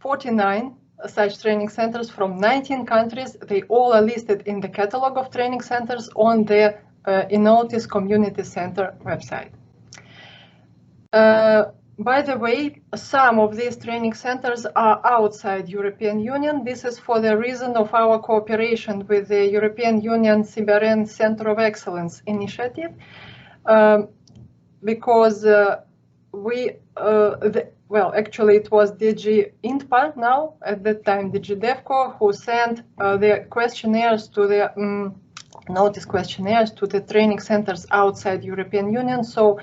49 such training centers from 19 countries. They all are listed in the catalog of training centers on the eNOTICE Community Center website. By the way, some of these training centers are outside European Union. This is for the reason of our cooperation with the European Union CBRN Center of Excellence initiative, because actually it was DG INTPA now, at that time DG DEVCO, who sent the questionnaires to the notice questionnaires to the training centers outside European Union. So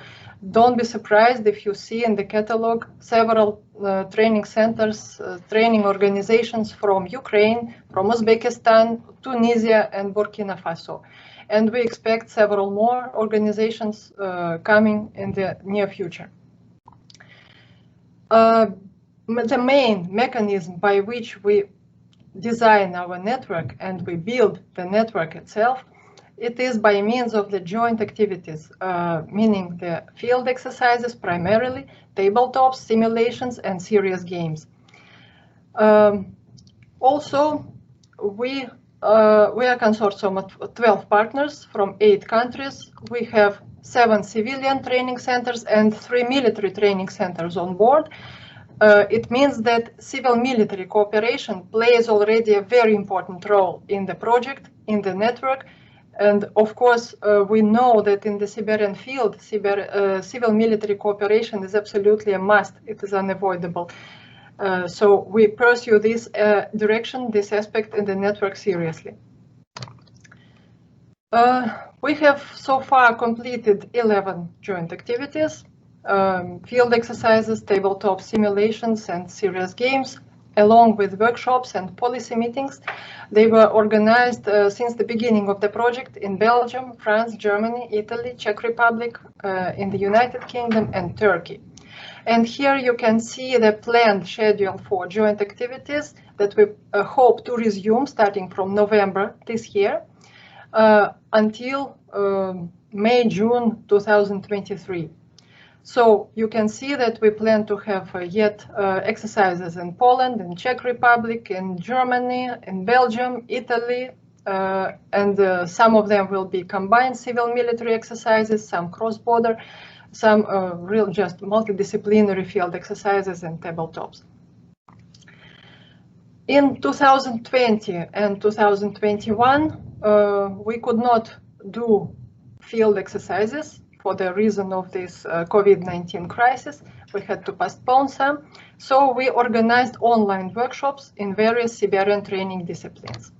don't be surprised if you see in the catalog several training centers, training organizations from Ukraine, from Uzbekistan, Tunisia, and Burkina Faso. And we expect several more organizations coming in the near future. The main mechanism by which we design our network and we build the network itself, it is by means of the joint activities, meaning the field exercises primarily, tabletops, simulations, and serious games. Also, we are a consortium of 12 partners from 8 countries. We have 7 civilian training centers and 3 military training centers on board. It means that civil-military cooperation plays already a very important role in the project, in the network. And of course, we know that in the CBRN field, civil-military cooperation is absolutely a must. It is unavoidable. So we pursue this direction, this aspect in the network seriously. We have so far completed 11 joint activities, field exercises, tabletop simulations, and serious games, along with workshops and policy meetings. They were organized since the beginning of the project in Belgium, France, Germany, Italy, Czech Republic, in the United Kingdom, and Turkey. And here you can see the planned schedule for joint activities that we hope to resume starting from November this year until May, June 2023. So you can see that we plan to have yet exercises in Poland, in Czech Republic, in Germany, in Belgium, Italy, and some of them will be combined civil-military exercises, some cross-border, some real just multidisciplinary field exercises and tabletops. In 2020 and 2021, we could not do field exercises for the reason of this COVID-19 crisis. We had to postpone some. So we organized online workshops in various CBRN training disciplines.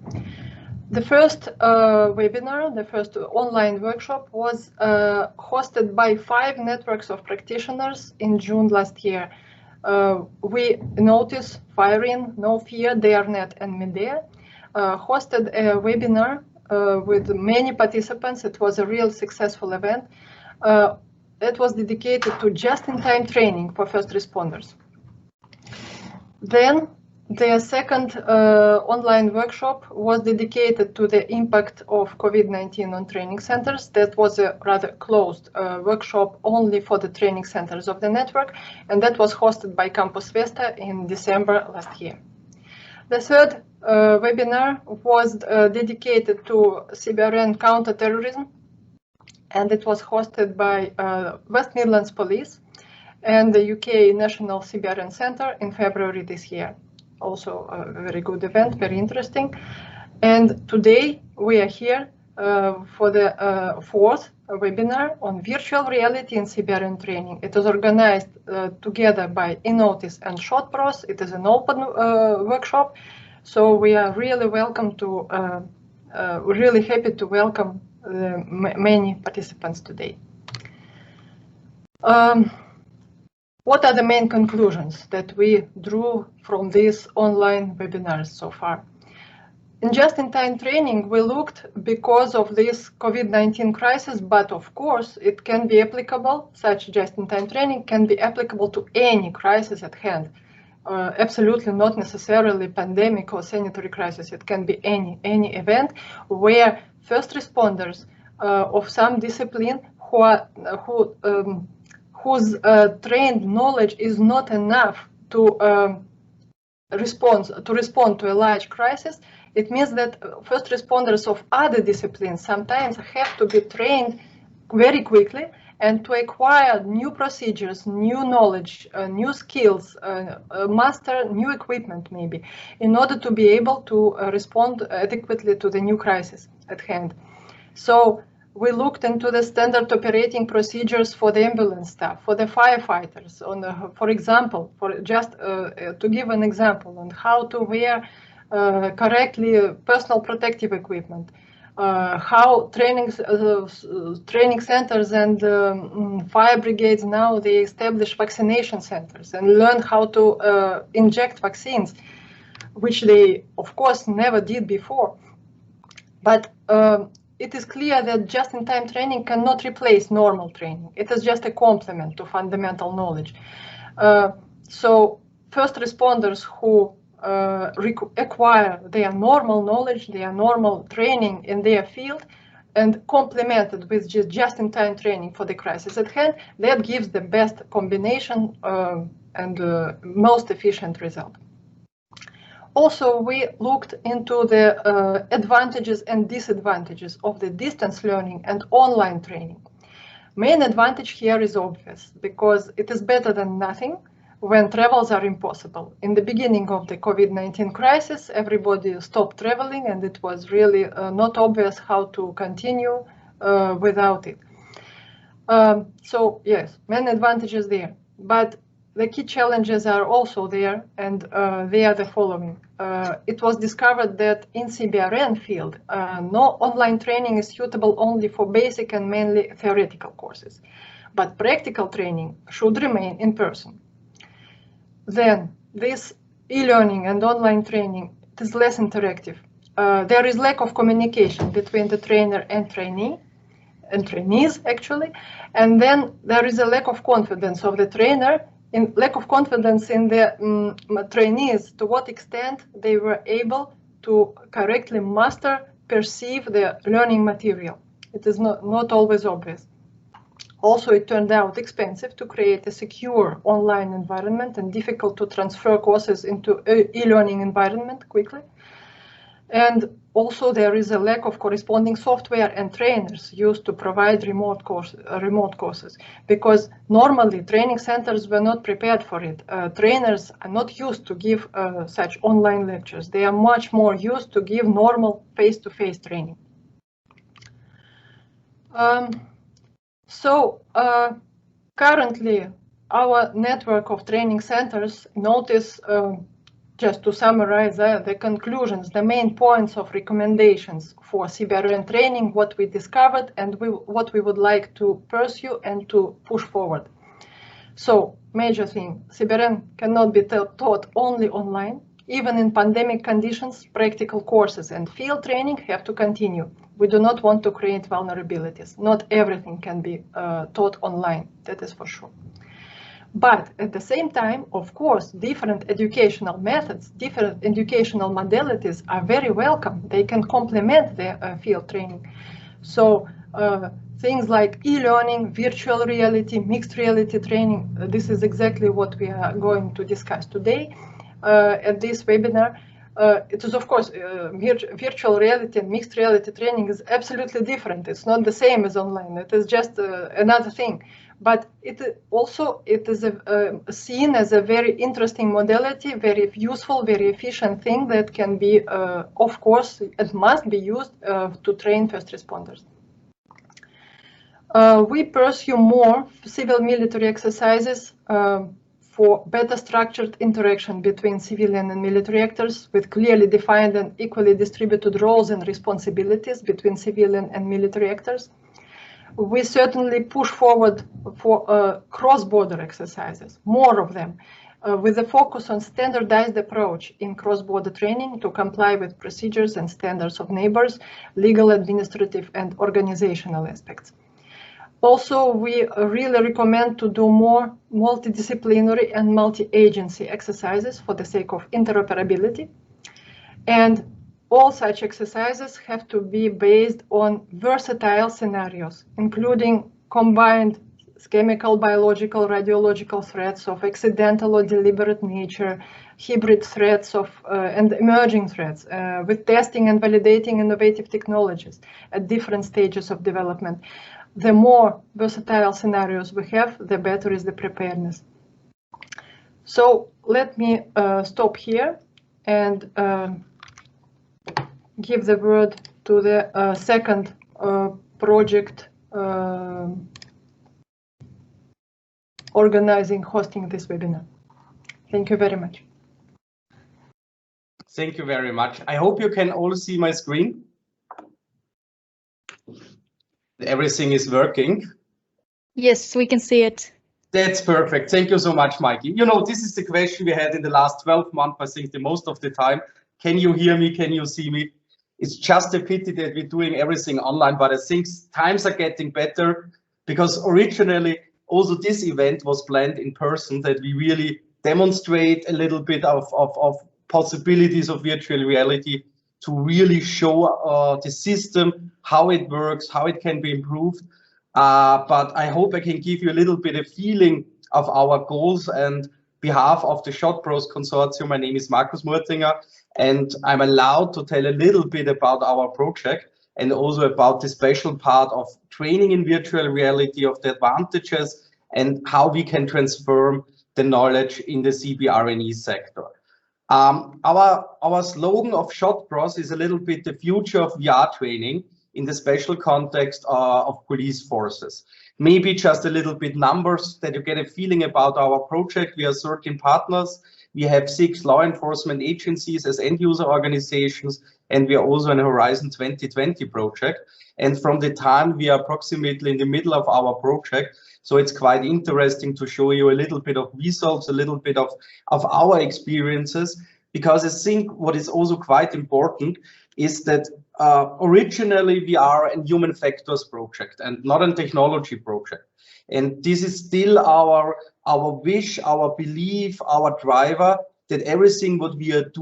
The first webinar, the first online workshop was hosted by 5 networks of practitioners in June last year. We eNOTICE, FIREIN, No Fear, DareNet, and Medea hosted a webinar with many participants. It was a real successful event. It was dedicated to just-in-time training for first responders. Then the second online workshop was dedicated to the impact of COVID-19 on training centers. That was a rather closed workshop only for the training centers of the network, and that was hosted by Campus Vesta in December last year. The third webinar was dedicated to CBRN counterterrorism, and it was hosted by West Midlands Police and the UK National CBRN Centre in February this year. Also a very good event, very interesting. And today we are here for the fourth webinar on virtual reality in CBRN training. It was organized together by eNOTICE and SHOTPROS. It is an open workshop, so we are really welcome to, really happy to welcome many participants today. What are the main conclusions that we drew from these online webinars so far? In just-in-time training, we looked because of this COVID-19 crisis, but of course it can be applicable, such just-in-time training can be applicable to any crisis at hand. Absolutely not necessarily pandemic or sanitary crisis. It can be any event where first responders of some discipline whose trained knowledge is not enough to respond to a large crisis, it means that first responders of other disciplines sometimes have to be trained very quickly and to acquire new procedures, new knowledge, new skills, master new equipment maybe, in order to be able to respond adequately to the new crisis at hand. So we looked into the standard operating procedures for the ambulance staff, for the firefighters, on for example, to give an example on how to wear correctly personal protective equipment, how training centers and fire brigades now they establish vaccination centers and learn how to inject vaccines, which they of course never did before. But it is clear that just-in-time training cannot replace normal training. It is just a complement to fundamental knowledge. So first responders who acquire their normal knowledge, their normal training in their field, and complemented with just-in-time training for the crisis at hand, that gives the best combination and most efficient result. Also, we looked into the advantages and disadvantages of the distance learning and online training. Main advantage here is obvious, because it is better than nothing when travels are impossible. In the beginning of the COVID-19 crisis, everybody stopped traveling and it was really not obvious how to continue without it. So yes, many advantages there, but the key challenges are also there, and they are the following. It was discovered that in CBRN field, no online training is suitable only for basic and mainly theoretical courses, but practical training should remain in person. Then this e-learning and online training is less interactive. There is lack of communication between the trainer and trainee, and trainees actually, and then there is a lack of confidence of the trainer, lack of confidence in the trainees, to what extent they were able to correctly perceive the learning material. It is not always obvious. Also, it turned out expensive to create a secure online environment and difficult to transfer courses into e-learning environment quickly. And also there is a lack of corresponding software and trainers used to provide remote courses, because normally training centers were not prepared for it. Trainers are not used to give such online lectures. They are much more used to give normal face-to-face training. Currently, our network of training centers notice, just to summarize the conclusions, the main points of recommendations for CBRN training, what we discovered and what we would like to pursue and to push forward. So, major thing, CBRN cannot be taught only online. Even in pandemic conditions, practical courses and field training have to continue. We do not want to create vulnerabilities. Not everything can be taught online, that is for sure. But at the same time, of course, different educational methods, different educational modalities are very welcome. They can complement the field training. So things like e-learning, virtual reality, mixed reality training, this is exactly what we are going to discuss today at this webinar. It is, of course, virtual reality and mixed reality training is absolutely different. It's not the same as online. It is just another thing. But it is seen as a very interesting modality, very useful, very efficient thing that can be, of course, it must be used to train first responders. We pursue more civil-military exercises for better structured interaction between civilian and military actors, with clearly defined and equally distributed roles and responsibilities between civilian and military actors. We certainly push forward for cross-border exercises, more of them, with a focus on standardized approach in cross-border training to comply with procedures and standards of neighbors, legal, administrative, and organizational aspects. Also, we really recommend to do more multidisciplinary and multi-agency exercises for the sake of interoperability. And all such exercises have to be based on versatile scenarios, including combined chemical, biological, radiological threats of accidental or deliberate nature, hybrid threats and emerging threats, with testing and validating innovative technologies at different stages of development. The more versatile scenarios we have, the better is the preparedness. So let me stop here and give the word to the second project hosting this webinar. Thank you very much. Thank you very much. I hope you can all see my screen. Everything is working. Yes, we can see it. That's perfect. Thank you so much, Mikey. You know, this is the question we had in the last 12 months, I think, the most of the time. Can you hear me? Can you see me? It's just a pity that we're doing everything online, but I think times are getting better, because originally also this event was planned in person, that we really demonstrate a little bit of possibilities of virtual reality to really show the system, how it works, how it can be improved. But I hope I can give you a little bit of feeling of our goals. And behalf of the SHOTPROS consortium, my name is Markus Murtinger, and I'm allowed to tell a little bit about our project and also about the special part of training in virtual reality, of the advantages and how we can transform the knowledge in the CBRN sector. Our slogan of SHOTPROS is a little bit the future of VR training in the special context of police forces. Maybe just a little bit numbers that you get a feeling about our project. We are 13 partners. We have 6 law enforcement agencies as end user organizations, and we are also in a Horizon 2020 project. And from the time we are approximately in the middle of our project, so it's quite interesting to show you a little bit of results, a little bit of our experiences, because I think what is also quite important is that originally we are a human factors project and not a technology project. And this is still our wish, our belief, our driver, that everything what we are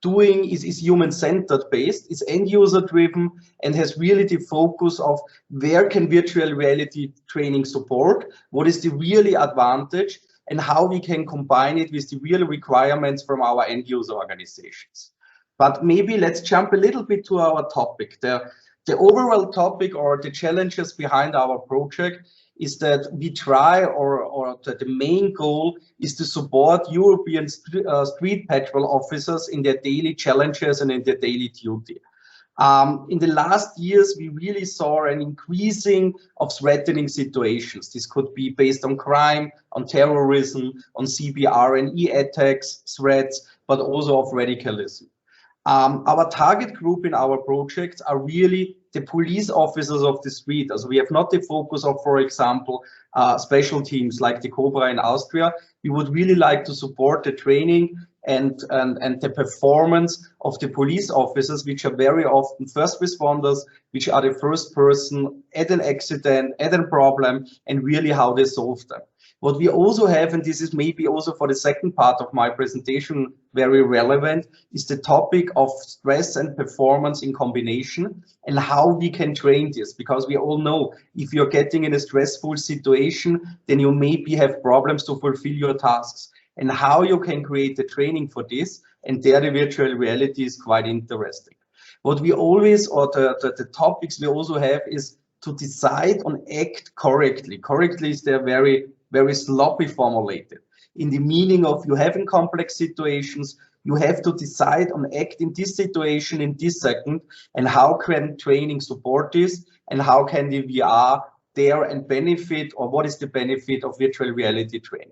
doing is human-centered based, is end-user driven, and has really the focus of where can virtual reality training support, what is the really advantage, and how we can combine it with the real requirements from our end-user organizations. But maybe let's jump a little bit to our topic. The overall topic or the challenges behind our project is that we try, or the main goal is to support European street patrol officers in their daily challenges and in their daily duty. In the last years, we really saw an increasing of threatening situations. This could be based on crime, on terrorism, on CBRN attacks, threats, but also of radicalism. Our target group in our projects are really the police officers of the street. So we have not the focus of, for example, special teams like the Cobra in Austria. We would really like to support the training and the performance of the police officers, which are very often first responders, which are the first person at an accident, at a problem, and really how they solve them. What we also have, and this is maybe also for the second part of my presentation very relevant, is the topic of stress and performance in combination and how we can train this. Because we all know if you're getting in a stressful situation, then you maybe have problems to fulfill your tasks, and how you can create the training for this. And there the virtual reality is quite interesting. What we always, or the topics we also have, is to decide on act correctly. Correctly is there very sloppy formulated, in the meaning of you have in complex situations, you have to decide on act in this situation in this second, and how can training support this, and how can the VR there and benefit, or what is the benefit of virtual reality training.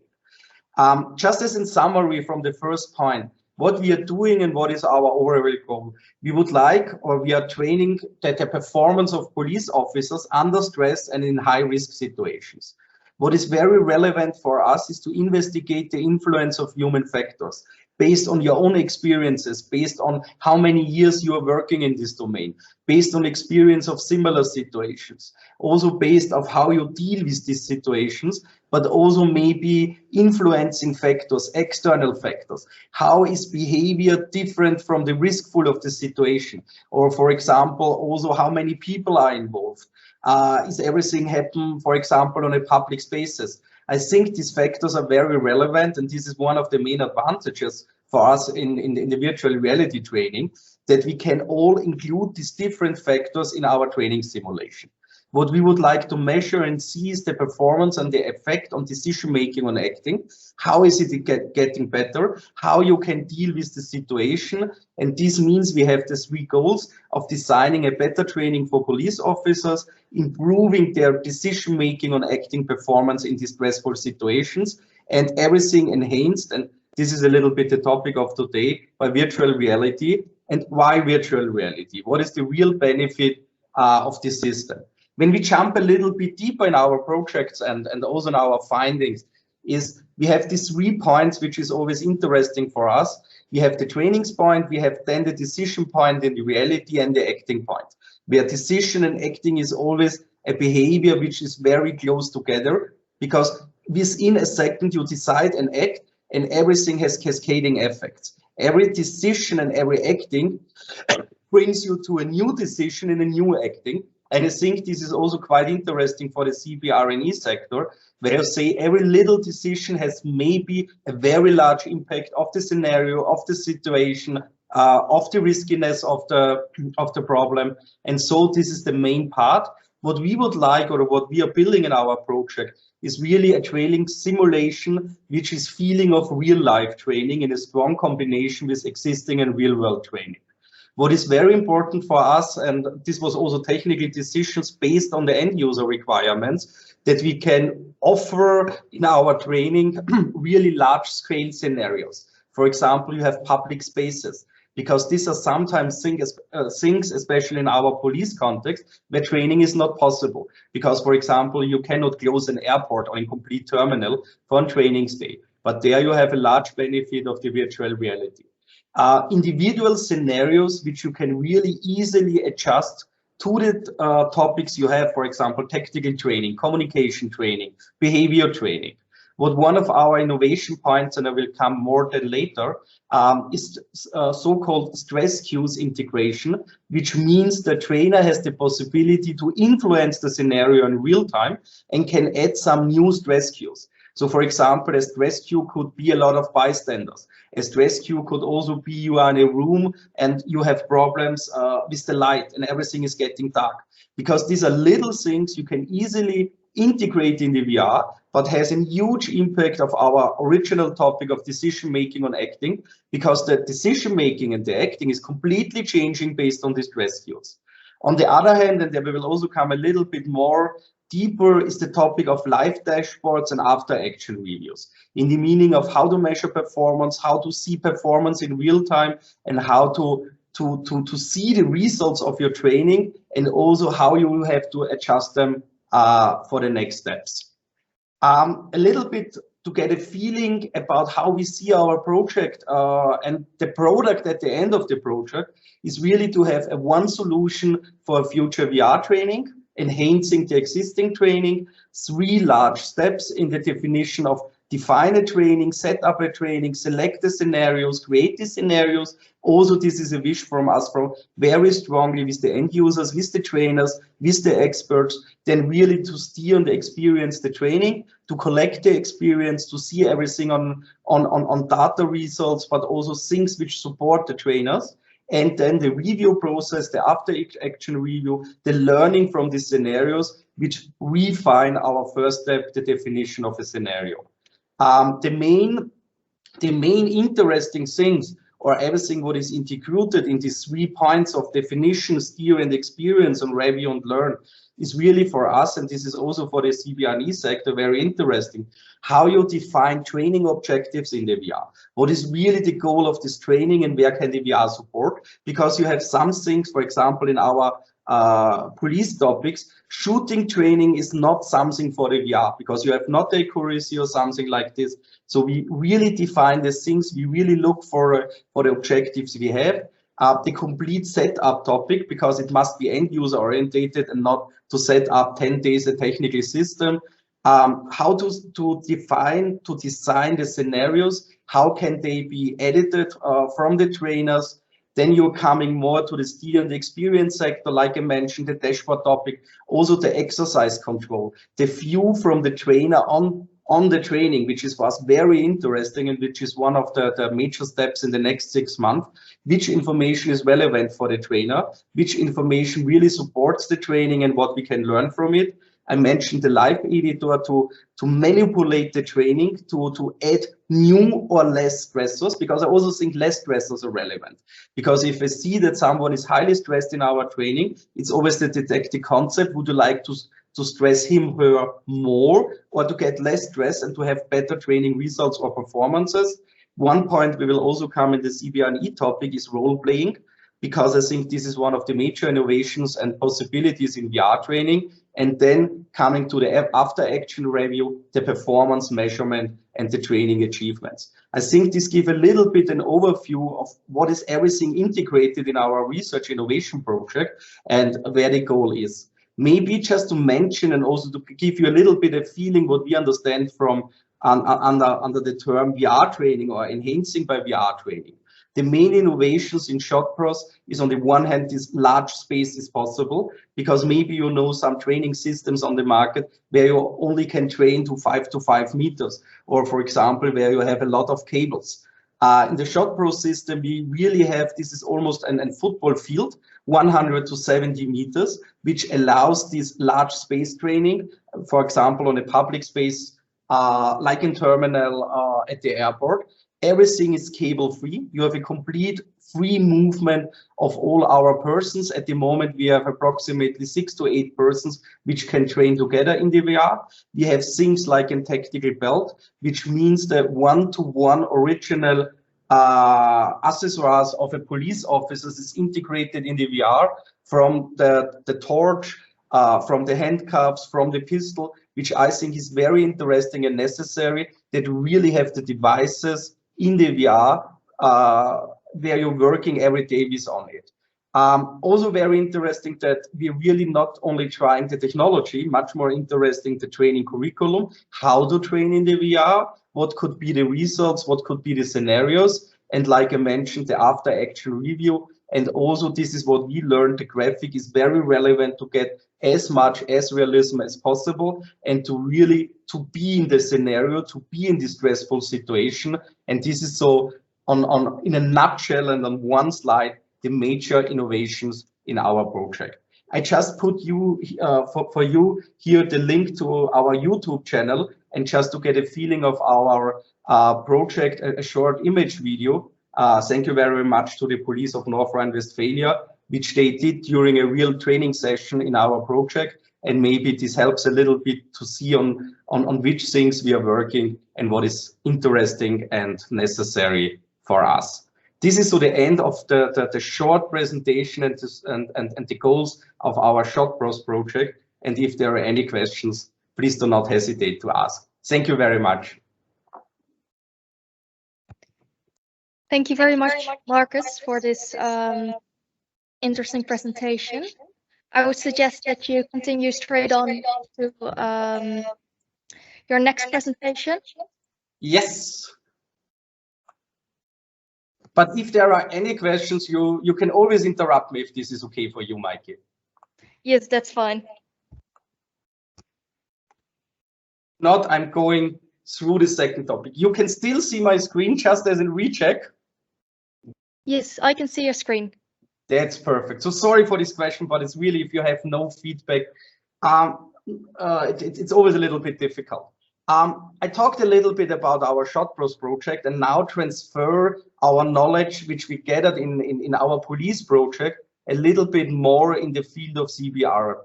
Just as in summary from the first point, what we are doing and what is our overall goal. We would like, or we are training the performance of police officers under stress and in high risk situations. What is very relevant for us is to investigate the influence of human factors based on your own experiences, based on how many years you are working in this domain, based on experience of similar situations, also based on how you deal with these situations, but also maybe influencing factors, external factors. How is behavior different from the riskful of the situation? Or for example, also how many people are involved? Is everything happen, for example, on a public spaces? I think these factors are very relevant, and this is one of the main advantages for us in the virtual reality training, that we can all include these different factors in our training simulation. What we would like to measure and see is the performance and the effect on decision making on acting. How is it getting better? How you can deal with the situation? And this means we have the 3 goals of designing a better training for police officers, improving their decision making on acting performance in these stressful situations, and everything enhanced. And this is a little bit the topic of today, by virtual reality. And why virtual reality? What is the real benefit of this system? When we jump a little bit deeper in our projects and also in our findings, is we have these 3 points, which is always interesting for us. We have the trainings point, we have then the decision point in the reality, and the acting point, where decision and acting is always a behavior which is very close together, because within a second you decide and act, and everything has cascading effects. Every decision and every acting brings you to a new decision and a new acting. And I think this is also quite interesting for the CBRN sector, where you say every little decision has maybe a very large impact of the scenario, of the situation, of the riskiness of the problem. And so this is the main part. What we would like, or what we are building in our project, is really a training simulation, which is feeling of real life training in a strong combination with existing and real world training. What is very important for us, and this was also technical decisions based on the end user requirements, that we can offer in our training really large scale scenarios. For example, you have public spaces, because these are sometimes things, especially in our police context, where training is not possible. Because, for example, you cannot close an airport or a complete terminal for a training stay. But there you have a large benefit of the virtual reality. Individual scenarios which you can really easily adjust to the topics you have, for example, tactical training, communication training, behavior training. What one of our innovation points, and I will come more than later, is so-called stress cues integration, which means the trainer has the possibility to influence the scenario in real time and can add some new stress cues. So, for example, a stress cue could be a lot of bystanders. A stress cue could also be you are in a room and you have problems with the light and everything is getting dark. Because these are little things you can easily integrate in the VR, but has a huge impact of our original topic of decision making on acting, because the decision making and the acting is completely changing based on the stress cues. On the other hand, and there we will also come a little bit more deeper, is the topic of live dashboards and after action reviews, in the meaning of how to measure performance, how to see performance in real time, and how to see the results of your training, and also how you will have to adjust them for the next steps. A little bit to get a feeling about how we see our project, and the product at the end of the project is really to have a one solution for future VR training, enhancing the existing training, 3 large steps in the definition of define a training, set up a training, select the scenarios, create the scenarios. Also, this is a wish from us, from very strongly with the end users, with the trainers, with the experts, then really to steer and experience the training, to collect the experience, to see everything on data results, but also things which support the trainers. And then the review process, the after action review, the learning from the scenarios, which refine our first step, the definition of a scenario. The main interesting things, or everything what is integrated in these 3 points of definition, steer, and experience, and review and learn, is really for us, and this is also for the CBRN sector, very interesting, how you define training objectives in the VR. What is really the goal of this training, and where can the VR support? Because you have some things, for example, in our police topics, shooting training is not something for the VR, because you have not accuracy or something like this. So we really define the things we really look for the objectives we have. The complete setup topic, because it must be end user orientated and not to set up 10 days a technical system. How to design the scenarios, how can they be edited from the trainers. Then you're coming more to the steer and the experience sector, like I mentioned, the dashboard topic, also the exercise control, the view from the trainer on the training, which is was very interesting and which is one of the major steps in the next 6 months. Which information is relevant for the trainer, which information really supports the training and what we can learn from it. I mentioned the live editor to manipulate the training, to add new or less stressors, because I also think less stressors are relevant. Because if I see that someone is highly stressed in our training, it's always the detective concept. Would you like to stress him, her more, or to get less stress and to have better training results or performances? One point we will also come in the CBRN topic is role playing, because I think this is one of the major innovations and possibilities in VR training. And then coming to the after action review, the performance measurement and the training achievements. I think this gives a little bit an overview of what is everything integrated in our research innovation project and where the goal is. Maybe just to mention and also to give you a little bit of feeling what we understand from under the term VR training or enhancing by VR training. The main innovations in SHOTPROS is, on the one hand, this large space is possible, because maybe you know some training systems on the market where you only can train to 5 meters, or for example, where you have a lot of cables. In the SHOTPROS system, we really have, this is almost a football field, 100 to 70 meters, which allows this large space training, for example, on a public space, like in terminal at the airport. Everything is cable free. You have a complete free movement of all our persons. At the moment, we have approximately 6 to 8 persons which can train together in the VR. We have things like a tactical belt, which means that one-to-one original accessories of a police officer is integrated in the VR, from the torch, from the handcuffs, from the pistol, which I think is very interesting and necessary, that really have the devices in the VR where you're working every day with on it. Also very interesting that we're really not only trying the technology, much more interesting the training curriculum, how to train in the VR, what could be the results, what could be the scenarios, and like I mentioned, the after action review. And also this is what we learned, the graphic is very relevant to get as much as realism as possible and to really to be in the scenario, to be in this stressful situation. And this is so in a nutshell and on one slide, the major innovations in our project. I just put you for you here the link to our YouTube channel, and just to get a feeling of our project, a short image video. Thank you very much to the police of North Rhine-Westphalia, which they did during a real training session in our project. And maybe this helps a little bit to see on which things we are working and what is interesting and necessary for us. This is to the end of the short presentation and the goals of our SHOTPROS project. And if there are any questions, please do not hesitate to ask. Thank you very much. Thank you very much, Marcus, for this interesting presentation. I would suggest that you continue straight on to your next presentation. Yes. But if there are any questions, you can always interrupt me if this is okay for you, Mikey. Yes, that's fine. Not, I'm going through the second topic. You can still see my screen just as in recheck. Yes, I can see your screen. That's perfect. So sorry for this question, but it's really, if you have no feedback, it's always a little bit difficult. I talked a little bit about our SHOTPROS project and now transfer our knowledge, which we gathered in our police project, a little bit more in the field of CBRN.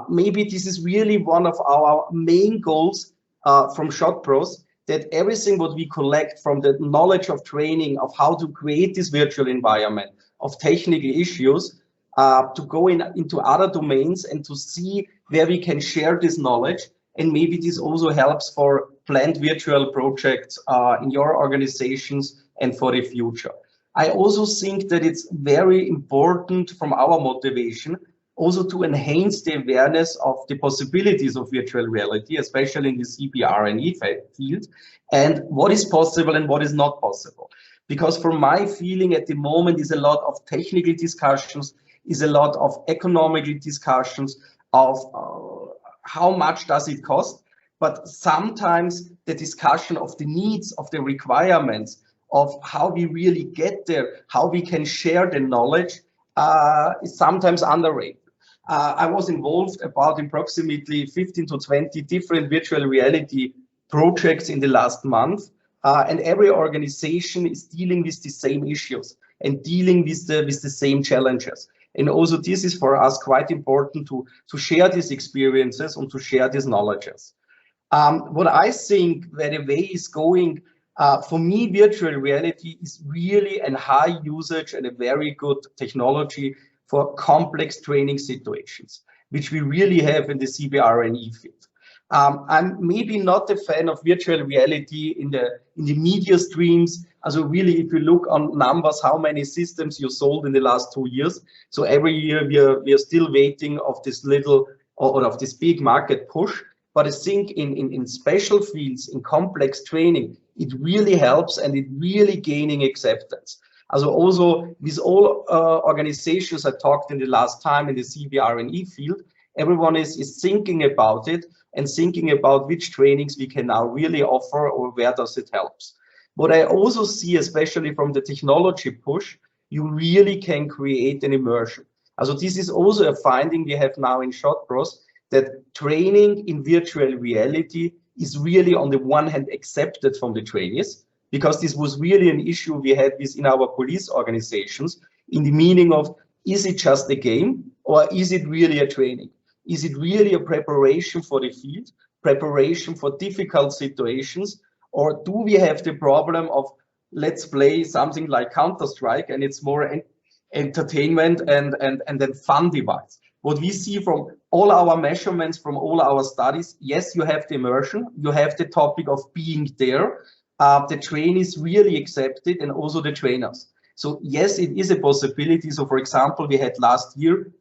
Maybe this is really one of our main goals from SHOTPROS, that everything what we collect from the knowledge of training, of how to create this virtual environment, of technical issues, to go into other domains and to see where we can share this knowledge. And maybe this also helps for planned virtual projects in your organizations and for the future. I also think that it's very important from our motivation also to enhance the awareness of the possibilities of virtual reality, especially in the CBRN field, and what is possible and what is not possible. Because from my feeling at the moment is a lot of technical discussions, is a lot of economical discussions of how much does it cost, but sometimes the discussion of the needs, of the requirements, of how we really get there, how we can share the knowledge is sometimes underrated. I was involved about approximately 15 to 20 different virtual reality projects in the last month, and every organization is dealing with the same issues and dealing with the same challenges. And also this is for us quite important to share these experiences and to share these knowledges. What I think where the way is going, for me, virtual reality is really a high usage and a very good technology for complex training situations, which we really have in the CBRN field. I'm maybe not a fan of virtual reality in the media streams. Also really, if you look on numbers, how many systems you sold in the last 2 years. So every year we are still waiting of this little or of this big market push. But I think in special fields, in complex training, it really helps and it really gaining acceptance. Also with all organizations I talked in the last time in the CBRN field, everyone is thinking about it and thinking about which trainings we can now really offer or where does it helps. What I also see, especially from the technology push, you really can create an immersion. Also this is also a finding we have now in SHOTPROS, that training in virtual reality is really on the one hand accepted from the trainees, because this was really an issue we had within our police organizations, in the meaning of, is it just a game or is it really a training? Is it really a preparation for the field, preparation for difficult situations, or do we have the problem of, let's play something like Counter-Strike and it's more entertainment and then fun device? What we see from all our measurements, from all our studies, yes, you have the immersion, you have the topic of being there, the trainees really accept it, and also the trainers. So yes, it is a possibility. So for example, we had last year,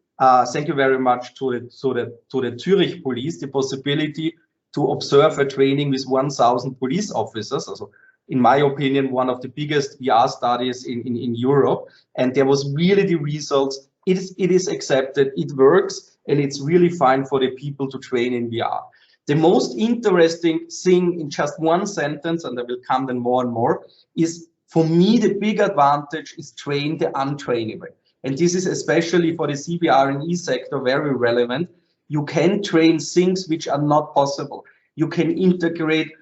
thank you very much to the Zurich police, the possibility to observe a training with 1,000 police officers. Also, in my opinion, one of the biggest VR studies in Europe. And there was really the results. It is accepted, it works, and it's really fine for the people to train in VR. The most interesting thing in just one sentence, and I will come then more and more, is for me, the big advantage is train the untrainable. And this is especially for the CBRN sector very relevant. You can train things which are not possible. You can integrate,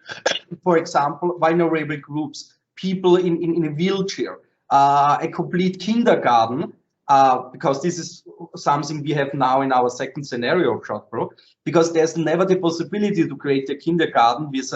for example, vulnerable groups, people in a wheelchair, a complete kindergarten, because this is something we have now in our second scenario of SHOTPRO, because there's never the possibility to create a kindergarten with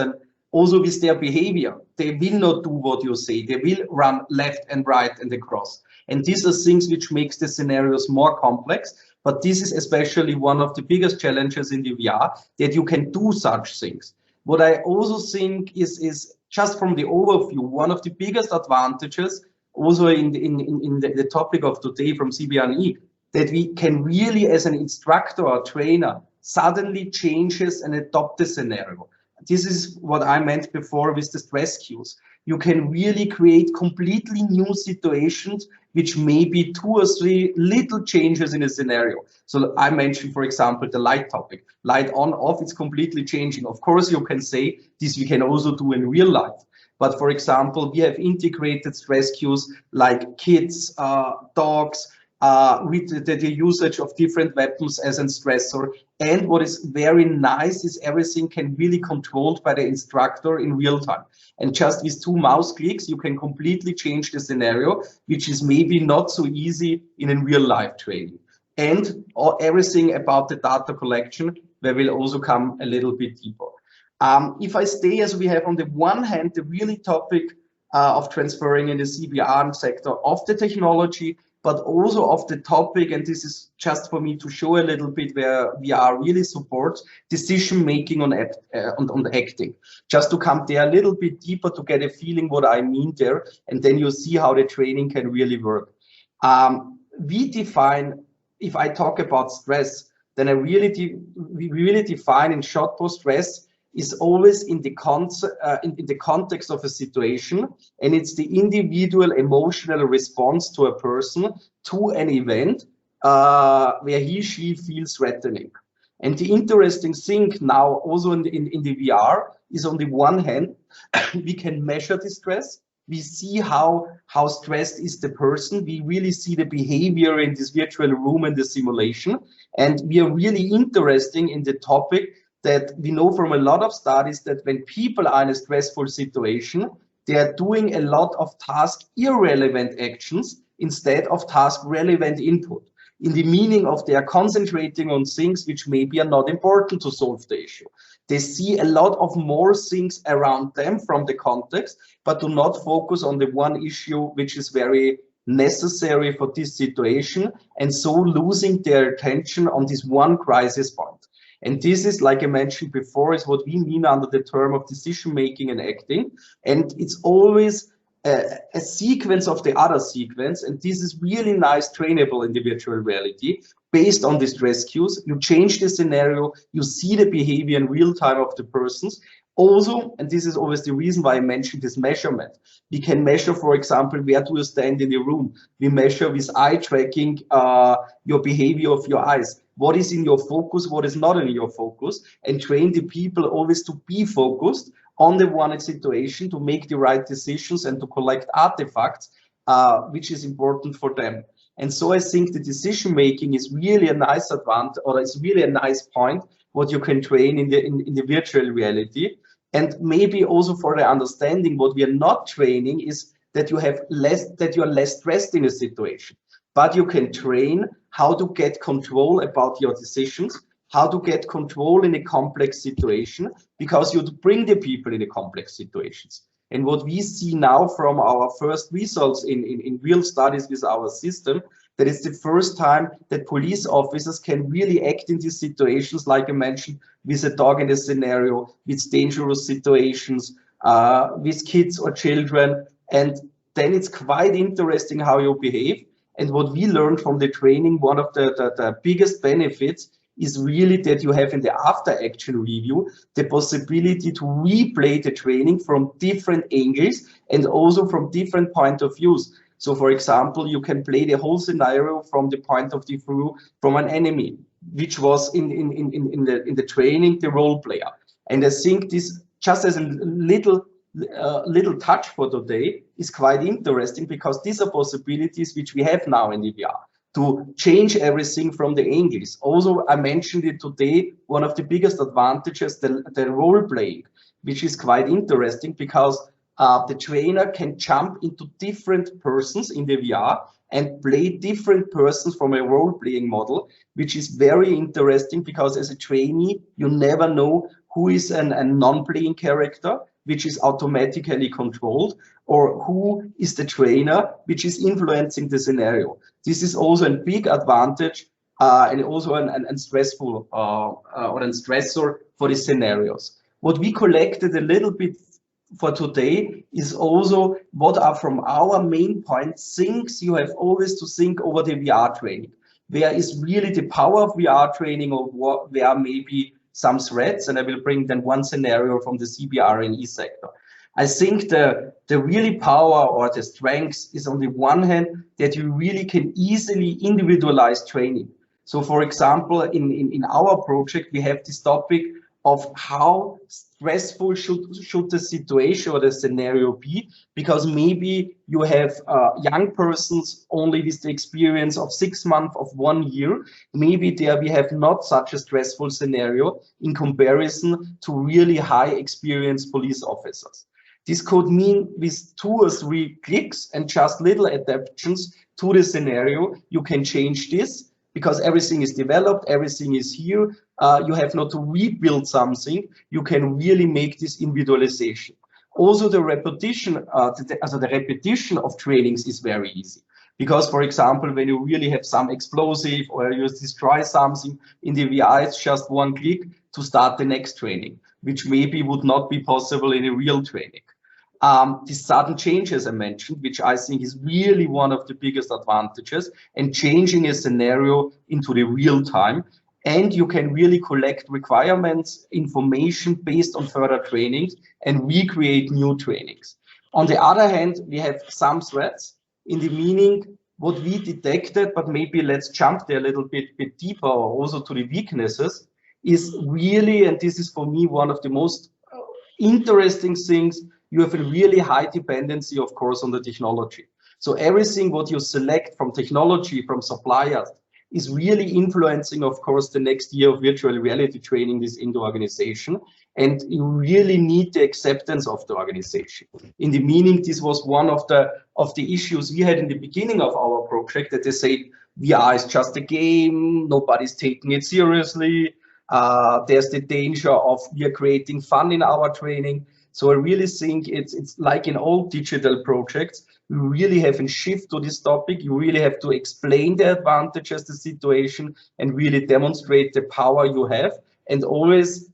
also with their behavior. They will not do what you say. They will run left and right and across. And these are things which makes the scenarios more complex. But this is especially one of the biggest challenges in the VR, that you can do such things. What I also think is just from the overview, one of the biggest advantages also in the topic of today from CBRN, that we can really, as an instructor or trainer, suddenly changes and adopt the scenario. This is what I meant before with the stress cues. You can really create completely new situations, which may be 2 or 3 little changes in a scenario. So I mentioned, for example, the light topic. Light on, off, it's completely changing. Of course, you can say this we can also do in real life. But for example, we have integrated stress cues like kids, dogs, with the usage of different weapons as a stressor. And what is very nice is everything can really controlled by the instructor in real time. And just with 2 mouse clicks, you can completely change the scenario, which is maybe not so easy in a real life training. And everything about the data collection, where we'll also come a little bit deeper. If I stay as we have on the one hand, the really topic of transferring in the CBRN sector of the technology, but also of the topic, and this is just for me to show a little bit where VR really supports decision-making on acting. Just to come there a little bit deeper to get a feeling what I mean there, and then you see how the training can really work. We define, if I talk about stress, then we really define in SHOTPROS stress is always in the context of a situation, and it's the individual emotional response to a person, to an event where she feels threatening. And the interesting thing now also in the VR is, on the one hand, we can measure the stress. We see how stressed is the person. We really see the behavior in this virtual room and the simulation. And we are really interested in the topic that we know from a lot of studies that when people are in a stressful situation, they are doing a lot of task irrelevant actions instead of task relevant input, in the meaning of they are concentrating on things which maybe are not important to solve the issue. They see a lot of more things around them from the context, but do not focus on the one issue which is very necessary for this situation, and so losing their attention on this one crisis point. And this is, like I mentioned before, is what we mean under the term of decision making and acting. And it's always a sequence of the other sequence, and this is really nice trainable in the virtual reality based on the stress cues. You change the scenario, you see the behavior in real time of the persons. Also, and this is always the reason why I mentioned this measurement, we can measure, for example, where do you stand in the room. We measure with eye tracking your behavior of your eyes. What is in your focus, what is not in your focus, and train the people always to be focused on the one situation, to make the right decisions and to collect artifacts, which is important for them. And so I think the decision making is really a nice advantage, or it's really a nice point what you can train in the virtual reality. And maybe also for the understanding, what we are not training is that you are less stressed in a situation, but you can train how to get control about your decisions, how to get control in a complex situation, because you bring the people in the complex situations. And what we see now from our first results in real studies with our system, that it's the first time that police officers can really act in these situations, like I mentioned, with a dog in a scenario, with dangerous situations, with kids or children. And then it's quite interesting how you behave. And what we learned from the training, one of the biggest benefits is really that you have in the after action review the possibility to replay the training from different angles and also from different point of views. So for example, you can play the whole scenario from the point of view from an enemy, which was in the training the role player. And I think this, just as a little touch for today, is quite interesting, because these are possibilities which we have now in the VR to change everything from the angles. Also, I mentioned it today, one of the biggest advantages, the role playing, which is quite interesting, because the trainer can jump into different persons in the VR and play different persons from a role-playing model, which is very interesting, because as a trainee, you never know who is a non-playing character, which is automatically controlled, or who is the trainer, which is influencing the scenario. This is also a big advantage and also a stressful or a stressor for the scenarios. What we collected a little bit for today is also what are from our main points things you have always to think over the VR training. Where is really the power of VR training, or where maybe some threats, and I will bring then one scenario from the CBRN sector. I think the really power or the strength is, on the one hand, that you really can easily individualize training. So for example, in our project, we have this topic of how stressful should the situation or the scenario be, because maybe you have young persons only with the experience of 6 months, of 1 year. Maybe there we have not such a stressful scenario in comparison to really high experienced police officers. This could mean with 2 or 3 clicks and just little adaptations to the scenario, you can change this, because everything is developed, everything is here. You have not to rebuild something. You can really make this individualization. Also, the repetition, the repetition of trainings is very easy, because, for example, when you really have some explosive or you destroy something in the VR, it's just 1 click to start the next training, which maybe would not be possible in a real training. These sudden changes I mentioned, which I think is really one of the biggest advantages, and changing a scenario into the real time. and you can really collect requirements, information based on further trainings, and recreate new trainings. On the other hand, we have some threats in the meaning what we detected, but maybe let's jump there a little bit deeper also to the weaknesses, is really, and this is for me one of the most interesting things, you have a really high dependency, of course, on the technology. So everything what you select from technology, from suppliers, is really influencing, of course, the next year of virtual reality training within the organization. And you really need the acceptance of the organization. In the meaning, this was one of the issues we had in the beginning of our project, that they say VR is just a game, nobody's taking it seriously. There's the danger of we are creating fun in our training. So I really think it's like in all digital projects, you really have a shift to this topic. You really have to explain the advantages, the situation, and really demonstrate the power you have, and always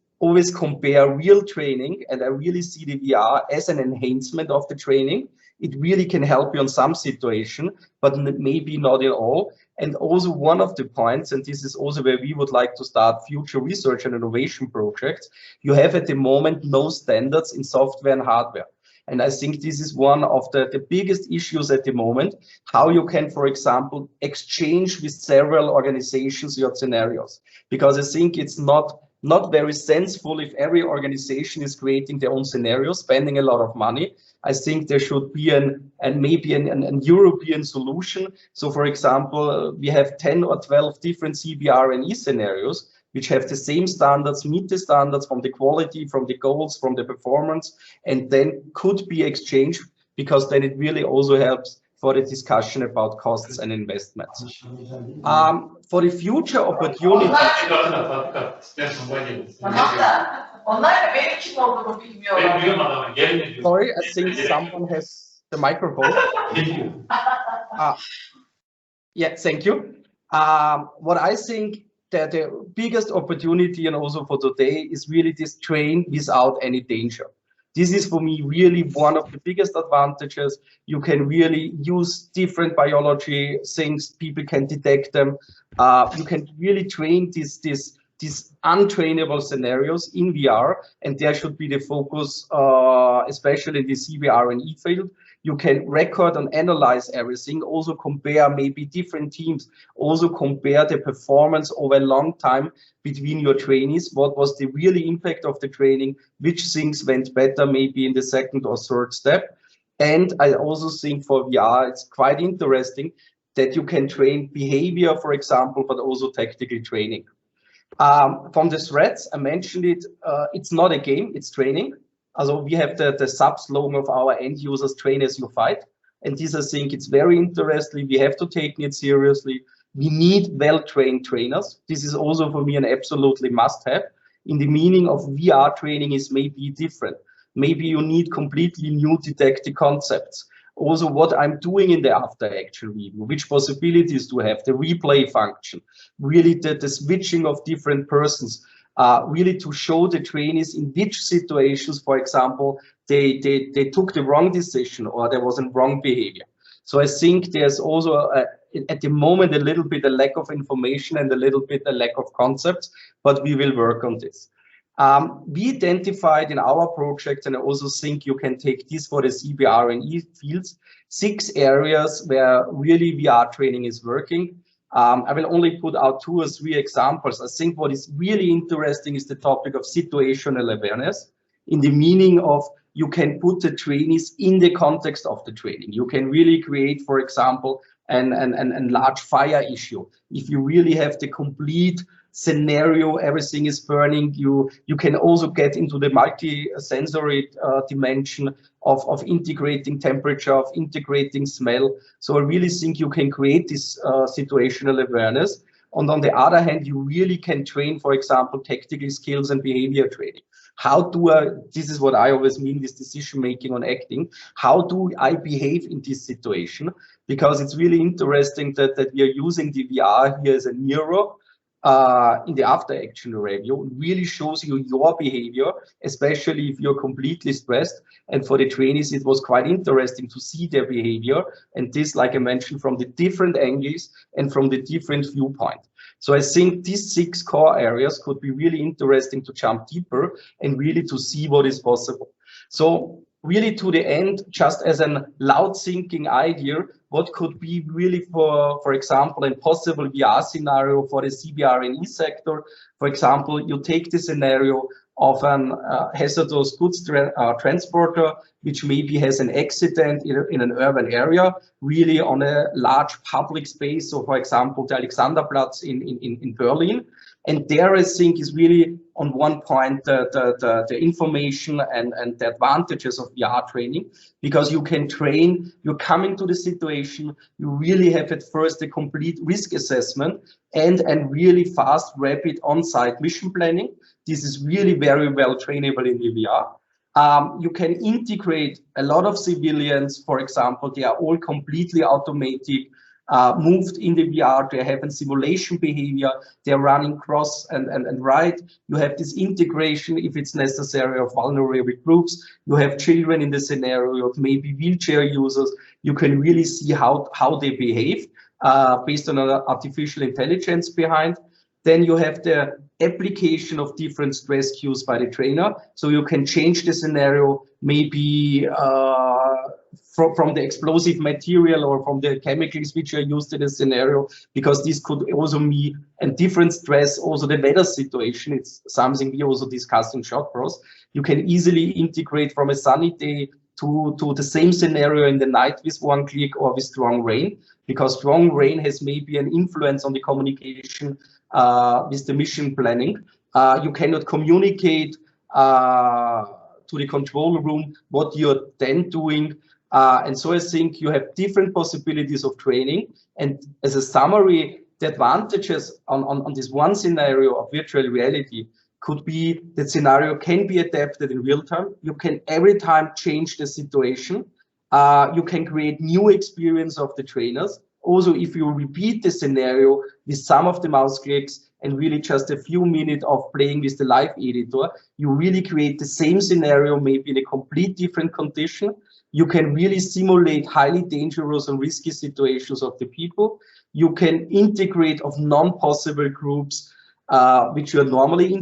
compare real training. And I really see the VR as an enhancement of the training. It really can help you on some situation, but maybe not in all. And also one of the points, and this is also where we would like to start future research and innovation projects, you have at the moment no standards in software and hardware. And I think this is one of the biggest issues at the moment, how you can, for example, exchange with several organizations your scenarios. Because I think it's not very sensible if every organization is creating their own scenario, spending a lot of money. I think there should be maybe an European solution. So for example, we have 10 or 12 different CBRN scenarios, which have the same standards, meet the standards from the quality, from the goals, from the performance, and then could be exchanged, because then it really also helps for the discussion about costs and investments. For the future opportunity. Sorry, I think someone has the microphone. Yeah, thank you. What I think that the biggest opportunity, and also for today, is really this train without any danger. This is for me really one of the biggest advantages. You can really use different biology things, people can detect them. You can really train these untrainable scenarios in VR, and there should be the focus, especially in the CBRN field. You can record and analyze everything, also compare maybe different teams, also compare the performance over a long time between your trainees, what was the real impact of the training, which things went better maybe in the second or third step. And I also think for VR, it's quite interesting that you can train behavior, for example, but also tactical training. From the threats, I mentioned it, it's not a game, it's training. Also we have the sub-slogan of our end users, train as you fight. And this, I think it's very interesting. We have to take it seriously. We need well-trained trainers. This is also for me an absolutely must-have. In the meaning of VR training is maybe different. Maybe you need completely new didactic concepts. Also what I'm doing in the after-action review, which possibilities to have, the replay function, really the switching of different persons, really to show the trainees in which situations, for example, they took the wrong decision or there was a wrong behavior. So I think there's also at the moment a little bit a lack of information and a little bit a lack of concepts, but we will work on this. We identified in our project, and I also think you can take this for the CBRN fields, 6 areas where really VR training is working. I will only put out 2 or 3 examples. I think what is really interesting is the topic of situational awareness, in the meaning of you can put the trainees in the context of the training. You can really create, for example, an large fire issue. If you really have the complete scenario, everything is burning, you can also get into the multi-sensory dimension of integrating temperature, of integrating smell. So I really think you can create this situational awareness. And on the other hand, you really can train, for example, tactical skills and behavior training. How do this is what I always mean with decision making on acting. How do I behave in this situation? Because it's really interesting that we are using the VR here as a mirror in the after action review. It really shows you your behavior, especially if you're completely stressed. And for the trainees, it was quite interesting to see their behavior. And this, like I mentioned, from the different angles and from the different viewpoint. So I think these 6 core areas could be really interesting to jump deeper and really to see what is possible. So really to the end, just as a loud thinking idea, what could be really for example, a possible VR scenario for the CBRN sector. For example, you take the scenario of an hazardous goods transporter, which maybe has an accident in an urban area, really on a large public space. So for example, the Alexanderplatz in Berlin. And there I think is really on one point the information and the advantages of VR training, because you can train, you come into the situation, you really have at first a complete risk assessment and really fast, rapid on-site mission planning. This is really very well trainable in the VR. You can integrate a lot of civilians, for example, they are all completely automatic, moved in the VR, they have a simulation behavior, they're running cross and right. You have this integration, if it's necessary, of vulnerable groups. You have children in the scenario, maybe wheelchair users. You can really see how they behave based on artificial intelligence behind. Then you have the application of different stress cues by the trainer. So you can change the scenario, maybe from the explosive material or from the chemicals which are used in the scenario, because this could also mean a different stress, also the weather situation. It's something we also discussed in SHOTPROS. You can easily integrate from a sunny day to the same scenario in the night with one click, or with strong rain, because strong rain has maybe an influence on the communication with the mission planning. You cannot communicate to the control room what you're then doing. And so I think you have different possibilities of training. And as a summary, the advantages on this one scenario of virtual reality could be that scenario can be adapted in real time. You can every time change the situation. You can create new experience of the trainers. Also, if you repeat the scenario with some of the mouse clicks and really just a few minutes of playing with the live editor, you really create the same scenario, maybe in a complete different condition. You can really simulate highly dangerous and risky situations of the people. You can integrate of non-possible groups, which you are normally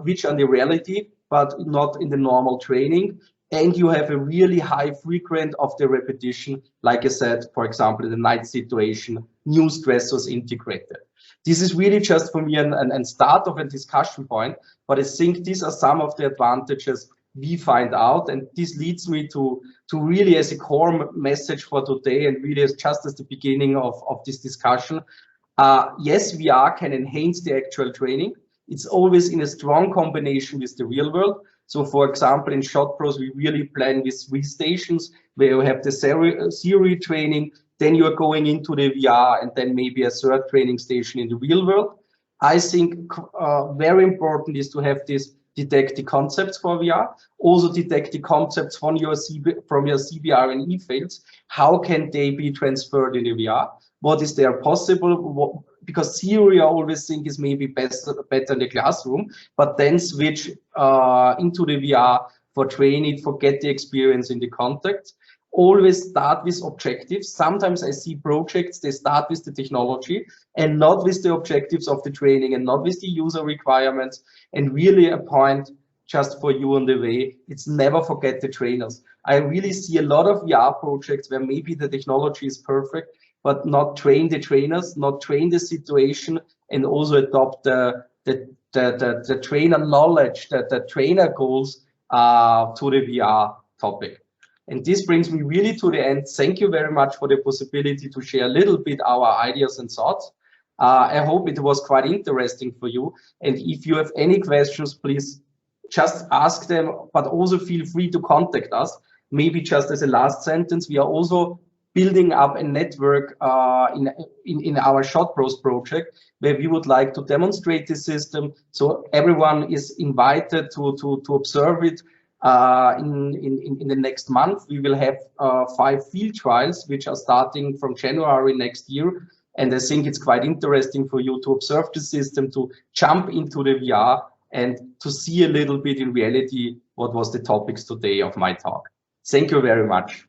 which are the reality, but not in the normal training. And you have a really high frequency of the repetition, like I said, for example, in the night situation, new stressors integrated. This is really just for me an start of a discussion point, but I think these are some of the advantages we find out, and this leads me to really as a core message for today, and really as just as the beginning of this discussion. Yes, VR can enhance the actual training. It's always in a strong combination with the real world. So for example, in SHOTPROS, we really plan with 3 stations where you have the theory training, then you are going into the VR, and then maybe a third training station in the real world. I think very important is to have this detect the concepts for VR, also detect the concepts from your CBRN fields. How can they be transferred in the VR? What is there possible? Because theory I always think is maybe better in the classroom, but then switch into the VR for training, for get the experience in the context. Always start with objectives. Sometimes I see projects, they start with the technology and not with the objectives of the training and not with the user requirements. And really a point just for you on the way, it's never forget the trainers. I really see a lot of VR projects where maybe the technology is perfect, but not train the trainers, not train the situation, and also adopt the trainer knowledge, the trainer goals to the VR topic. And this brings me really to the end. Thank you very much for the possibility to share a little bit our ideas and thoughts. I hope it was quite interesting for you. And if you have any questions, please just ask them, but also feel free to contact us. Maybe just as a last sentence, we are also building up a network in our SHOTPROS project, where we would like to demonstrate the system. So everyone is invited to observe it. In the next month, we will have 5 field trials, which are starting from January next year. And I think it's quite interesting for you to observe the system, to jump into the VR and to see a little bit in reality what was the topics today of my talk. Thank you very much.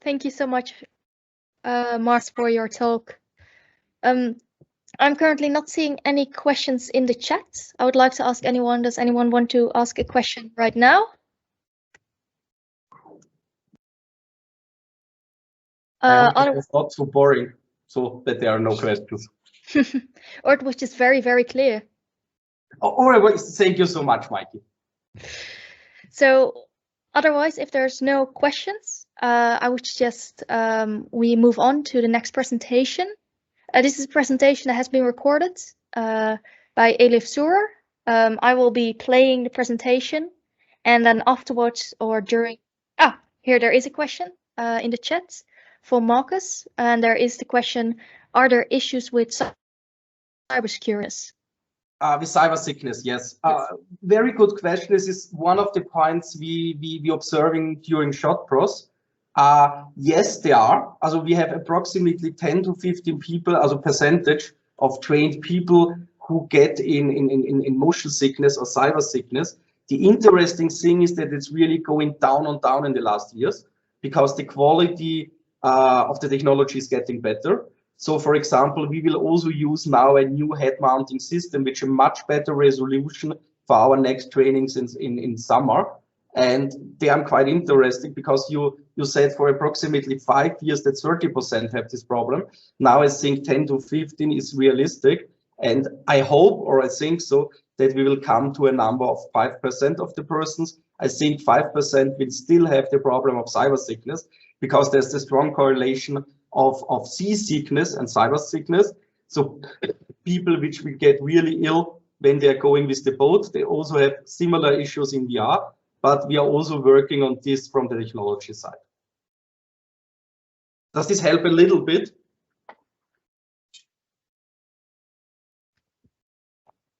Thank you so much, Mars, for your talk. I'm currently not seeing any questions in the chat. I would like to ask anyone, does anyone want to ask a question right now? It's not so boring, so that there are no questions. Or it was just very, very clear. All right, thank you so much, Mikey. So otherwise, if there's no questions, I would suggest we move on to the next presentation. This is a presentation that has been recorded by Elif Surer. I will be playing the presentation, and then afterwards or during... here there is a question in the chat for Marcus, and there is the question, are there issues with cybersecurity? With cyber sickness, yes. Very good question. This is one of the points we observing during SHOTPROS. Yes, there are. Also, we have approximately 10 to 15 people, as a percentage of trained people who get in motion sickness or cyber sickness. The interesting thing is that it's really going down and down in the last years because the quality of the technology is getting better. So, for example, we will also use now a new head mounting system, which is a much better resolution for our next trainings in summer. And they are quite interesting because you said for approximately 5 years that 30% have this problem. Now I think 10 to 15 is realistic. And I hope, or I think so, that we will come to a number of 5% of the persons. I think 5% will still have the problem of cyber sickness because there's a strong correlation of sea sickness and cyber sickness. So people which will get really ill when they're going with the boat, they also have similar issues in VR, but we are also working on this from the technology side. Does this help a little bit?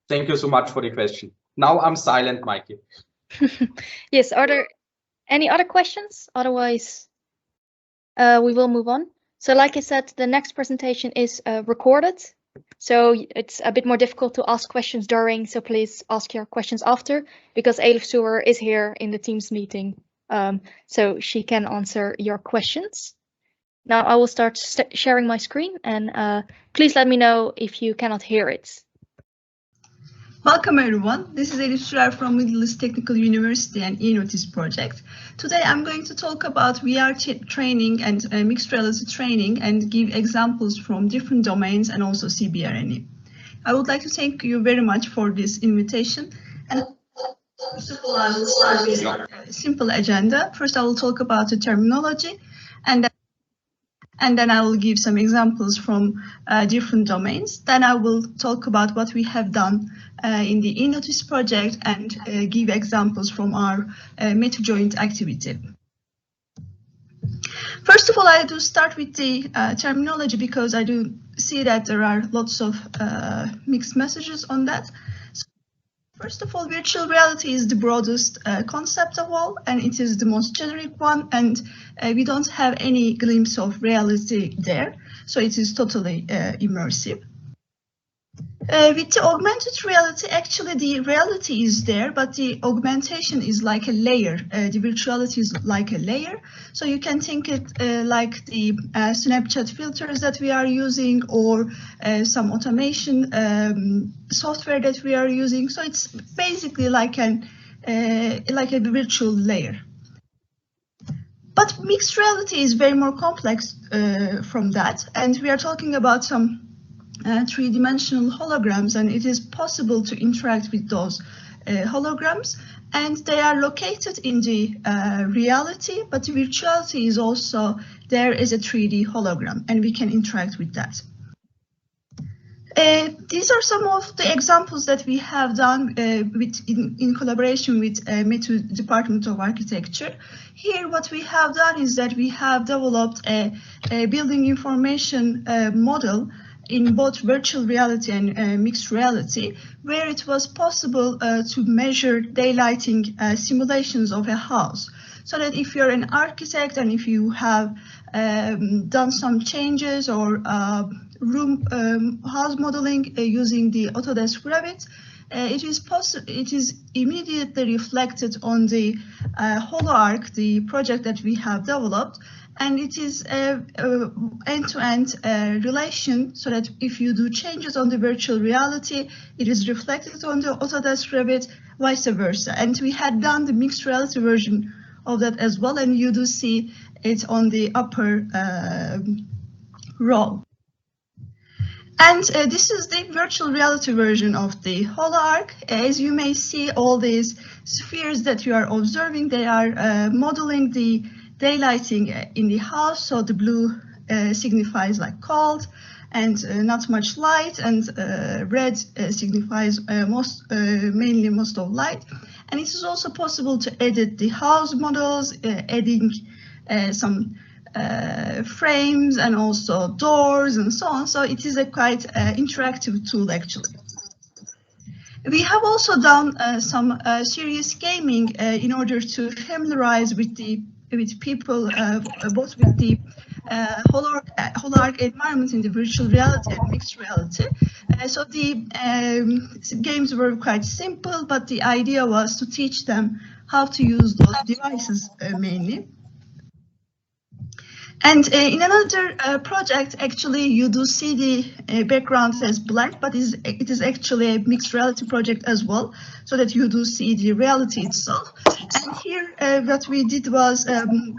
Thank you so much for the question. Now I'm silent, Mikey. Yes, are there any other questions? Otherwise, we will move on. So like I said, the next presentation is recorded. So it's a bit more difficult to ask questions during, so please ask your questions after, because Elif Surer is here in the Teams meeting, so she can answer your questions. Now I will start sharing my screen, and please let me know if you cannot hear it. Welcome everyone, this is Elif Surer from Middle East Technical University and eNOTICE project. Today I'm going to talk about VR training and mixed reality training and give examples from different domains and also CBRN. I would like to thank you very much for this invitation. And first of all, I will start with a simple agenda. First I will talk about the terminology, and then I will give some examples from different domains. Then I will talk about what we have done in the eNOTICE project and give examples from our meta-joint activity. First of all, I do start with the terminology because I do see that there are lots of mixed messages on that. First of all, virtual reality is the broadest concept of all, and it is the most generic one, and we don't have any glimpse of reality there, so it is totally immersive. With the augmented reality, actually the reality is there, but the augmentation is like a layer. The virtuality is like a layer. So you can think it like the Snapchat filters that we are using, or some automation software that we are using. So it's basically like a virtual layer. But mixed reality is very more complex from that, and we are talking about some three-dimensional holograms, and it is possible to interact with those holograms, and they are located in the reality, but the virtuality is also there as a 3D hologram, and we can interact with that. These are some of the examples that we have done in collaboration with METU Department of Architecture. Here what we have done is that we have developed a building information model in both virtual reality and mixed reality, where it was possible to measure daylighting simulations of a house. So that if you're an architect and if you have done some changes or house modeling using the Autodesk Revit, it is immediately reflected on the HoloArc, the project that we have developed, And it is a end-to-end relation, so that if you do changes on the virtual reality, it is reflected on the Autodesk Revit, vice versa. And we had done the mixed reality version of that as well, and you do see it on the upper row. And this is the virtual reality version of the HoloArc. As you may see, all these spheres that you are observing, they are modeling the daylighting in the house. So the blue signifies like cold and not much light, and red signifies mainly most of light. And it is also possible to edit the house models, adding some frames and also doors and so on. So it is a quite interactive tool actually. We have also done some serious gaming in order to familiarize with people, both with the HoloArc environment in the virtual reality and mixed reality. So the games were quite simple, but the idea was to teach them how to use those devices mainly. And in another project, actually, you do see the background as black, but it is actually a mixed reality project as well, so that you do see the reality itself. And here, what we did was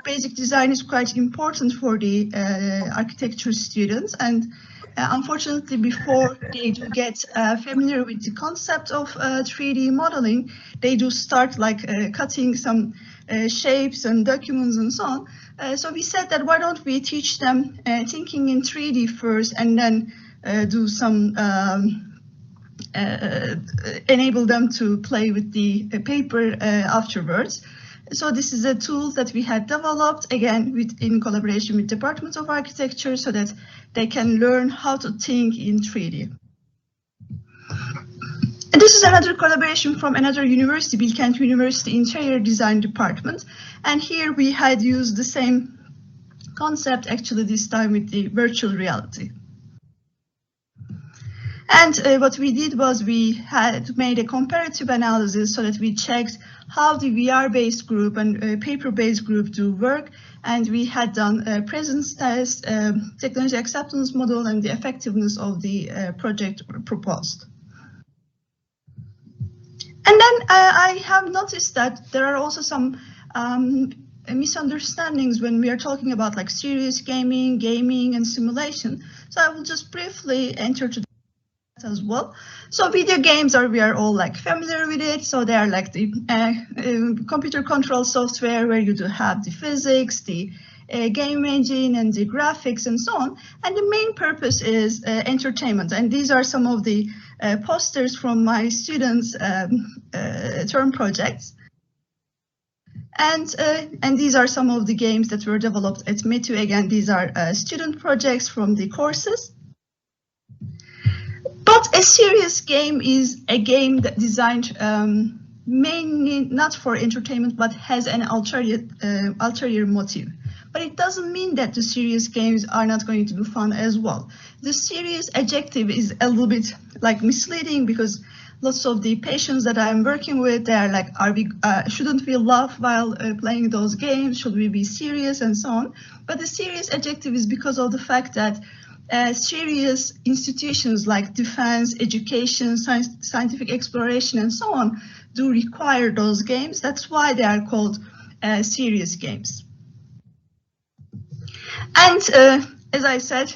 basic design is quite important for the architecture students. And unfortunately, before they do get familiar with the concept of 3D modeling, they do start like cutting some shapes and documents and so on. So we said that why don't we teach them thinking in 3D first, and then do some enable them to play with the paper afterwards. So this is a tool that we had developed, again, in collaboration with Department of Architecture, so that they can learn how to think in 3D. And this is another collaboration from another university, Bilkent University Interior Design Department. And here we had used the same concept, actually this time with the virtual reality. And what we did was we had made a comparative analysis so that we checked how the VR-based group and paper-based group do work. And we had done a presence test, technology acceptance model, and the effectiveness of the project proposed. And then I have noticed that there are also some misunderstandings when we are talking about like serious gaming and simulation. So I will just briefly enter to that as well. So video games we are all like familiar with it. So they are like the computer control software where you do have the physics, the game engine and the graphics and so on. And the main purpose is entertainment. And these are some of the posters from my students' term projects. And these are some of the games that were developed at METU. Again, these are student projects from the courses. But a serious game is a game that designed mainly not for entertainment, but has an ulterior motive. But it doesn't mean that the serious games are not going to be fun as well. The serious adjective is a little bit like misleading, because lots of the patients that I'm working with, they are like, shouldn't we laugh while playing those games? Should we be serious and so on? But the serious adjective is because of the fact that serious institutions like defense, education, scientific exploration, and so on do require those games. That's why they are called serious games. And as I said,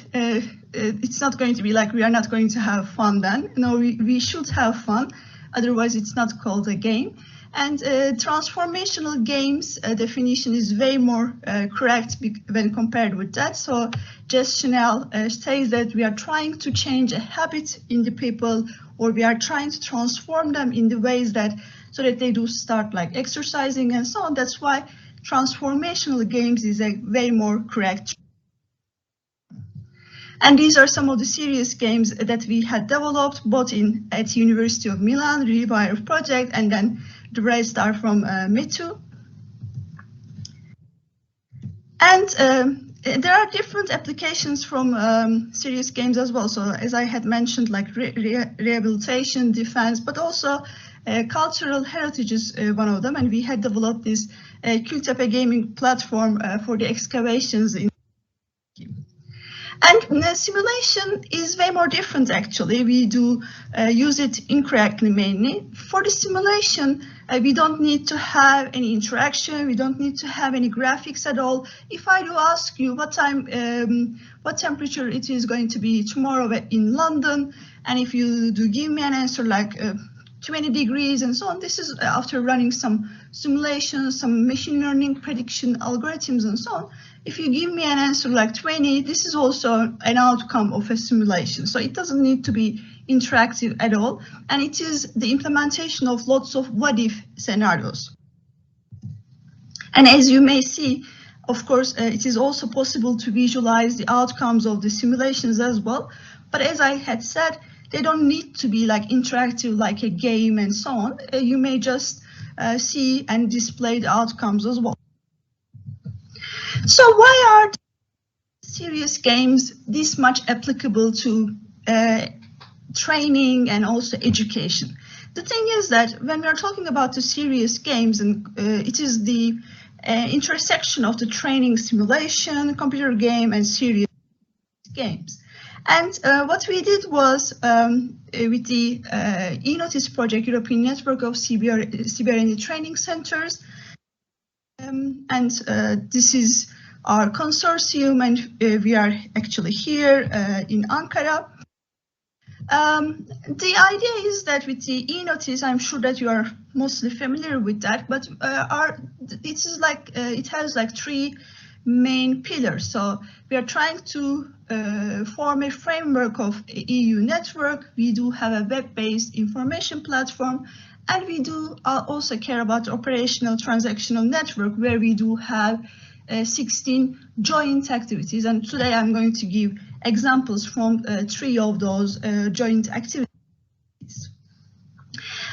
it's not going to be like we are not going to have fun then. No, we should have fun. Otherwise, it's not called a game. And transformational games definition is way more correct when compared with that. So Situational says that we are trying to change a habit in the people, or we are trying to transform them in the ways that so that they do start like exercising and so on. That's why transformational games is a way more correct. And these are some of the serious games that we had developed both at University of Milan, Rewire project, and then the rest are from METU. And there are different applications from serious games as well. So as I had mentioned, like rehabilitation, defense, but also cultural heritage is one of them, and we had developed this Kültepe gaming platform for the excavations in. And simulation is way more different, actually. We do use it incorrectly mainly. For the simulation, we don't need to have any interaction. We don't need to have any graphics at all. If I do ask you what temperature it is going to be tomorrow in London, and if you do give me an answer like 20 degrees and so on, this is after running some simulations, some machine learning prediction algorithms and so on. If you give me an answer like 20, this is also an outcome of a simulation. So it doesn't need to be interactive at all. And it is the implementation of lots of what-if scenarios. And as you may see, of course, it is also possible to visualize the outcomes of the simulations as well. But as I had said, they don't need to be like interactive, like a game and so on. You may just see and display the outcomes as well. So why are serious games this much applicable to training and also education? The thing is that when we're talking about the serious games, and it is the intersection of the training simulation, computer game, and serious games. And what we did was with the eNOTICE project, European Network of CBRN training centers, and this is our consortium, and we are actually here in Ankara. The idea is that with the eNOTICE, I'm sure that you are mostly familiar with that, but it has like three main pillars. So we are trying to form a framework of EU network. We do have a web-based information platform, and we do also care about operational transactional network, where we do have 16 joint activities. And today I'm going to give examples from 3 of those joint activities.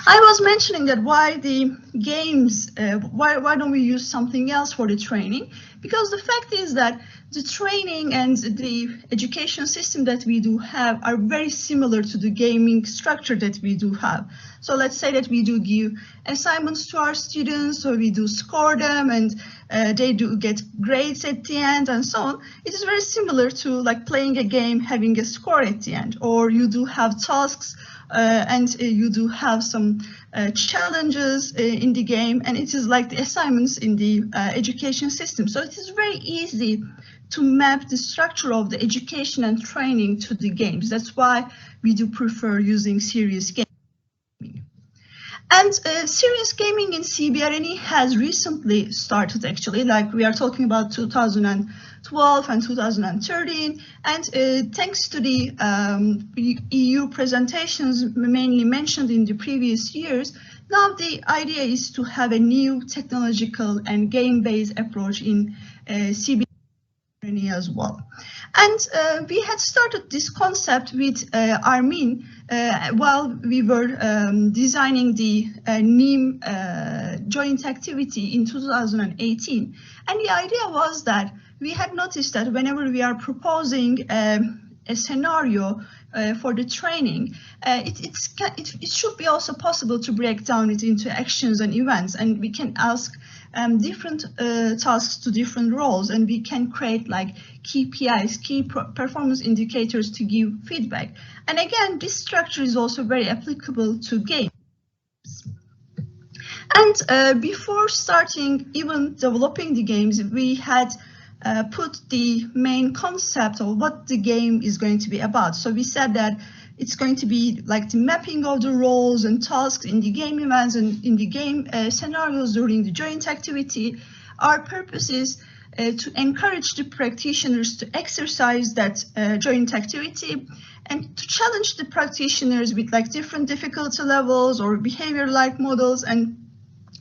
I was mentioning that why the games, why don't we use something else for the training? Because the fact is that the training and the education system that we do have are very similar to the gaming structure that we do have. So let's say that we do give assignments to our students, or we do score them, and they do get grades at the end and so on. It is very similar to like playing a game, having a score at the end, or you do have tasks and you do have some challenges in the game, and it is like the assignments in the education system. So it is very easy to map the structure of the education and training to the games. That's why we do prefer using serious gaming. And serious gaming in CBRN has recently started, actually, like we are talking about 2012 and 2013. And thanks to the EU presentations mainly mentioned in the previous years, now the idea is to have a new technological and game-based approach in CBRN as well. And we had started this concept with Armin while we were designing the NIM joint activity in 2018. And the idea was that we had noticed that whenever we are proposing a scenario for the training, it should be also possible to break down it into actions and events, and we can ask different tasks to different roles, and we can create like KPIs, key performance indicators, to give feedback. And again, this structure is also very applicable to games. And before starting even developing the games, we had put the main concept of what the game is going to be about. So we said that it's going to be like the mapping of the roles and tasks in the game events and in the game scenarios during the joint activity. Our purpose is to encourage the practitioners to exercise that joint activity, and to challenge the practitioners with like different difficulty levels or behavior-like models, and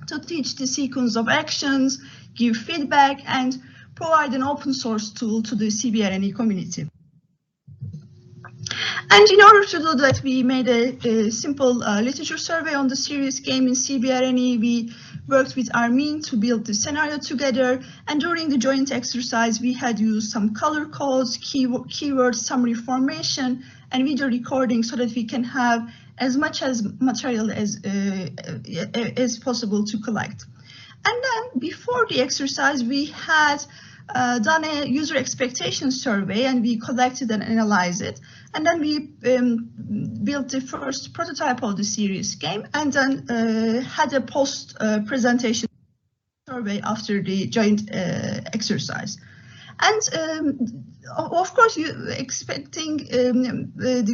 to teach the sequence of actions, give feedback, and provide an open source tool to the CBRN community. And in order to do that, we made a simple literature survey on the serious game in CBRN. We worked with Armin to build the scenario together. And during the joint exercise, we had used some color codes, keyword summary formation, and video recording, so that we can have as much as material as possible to collect. And then before the exercise, we had done a user expectation survey, and we collected and analyzed it. And then we built the first prototype of the serious game, and then had a post presentation survey after the joint exercise. And of course, the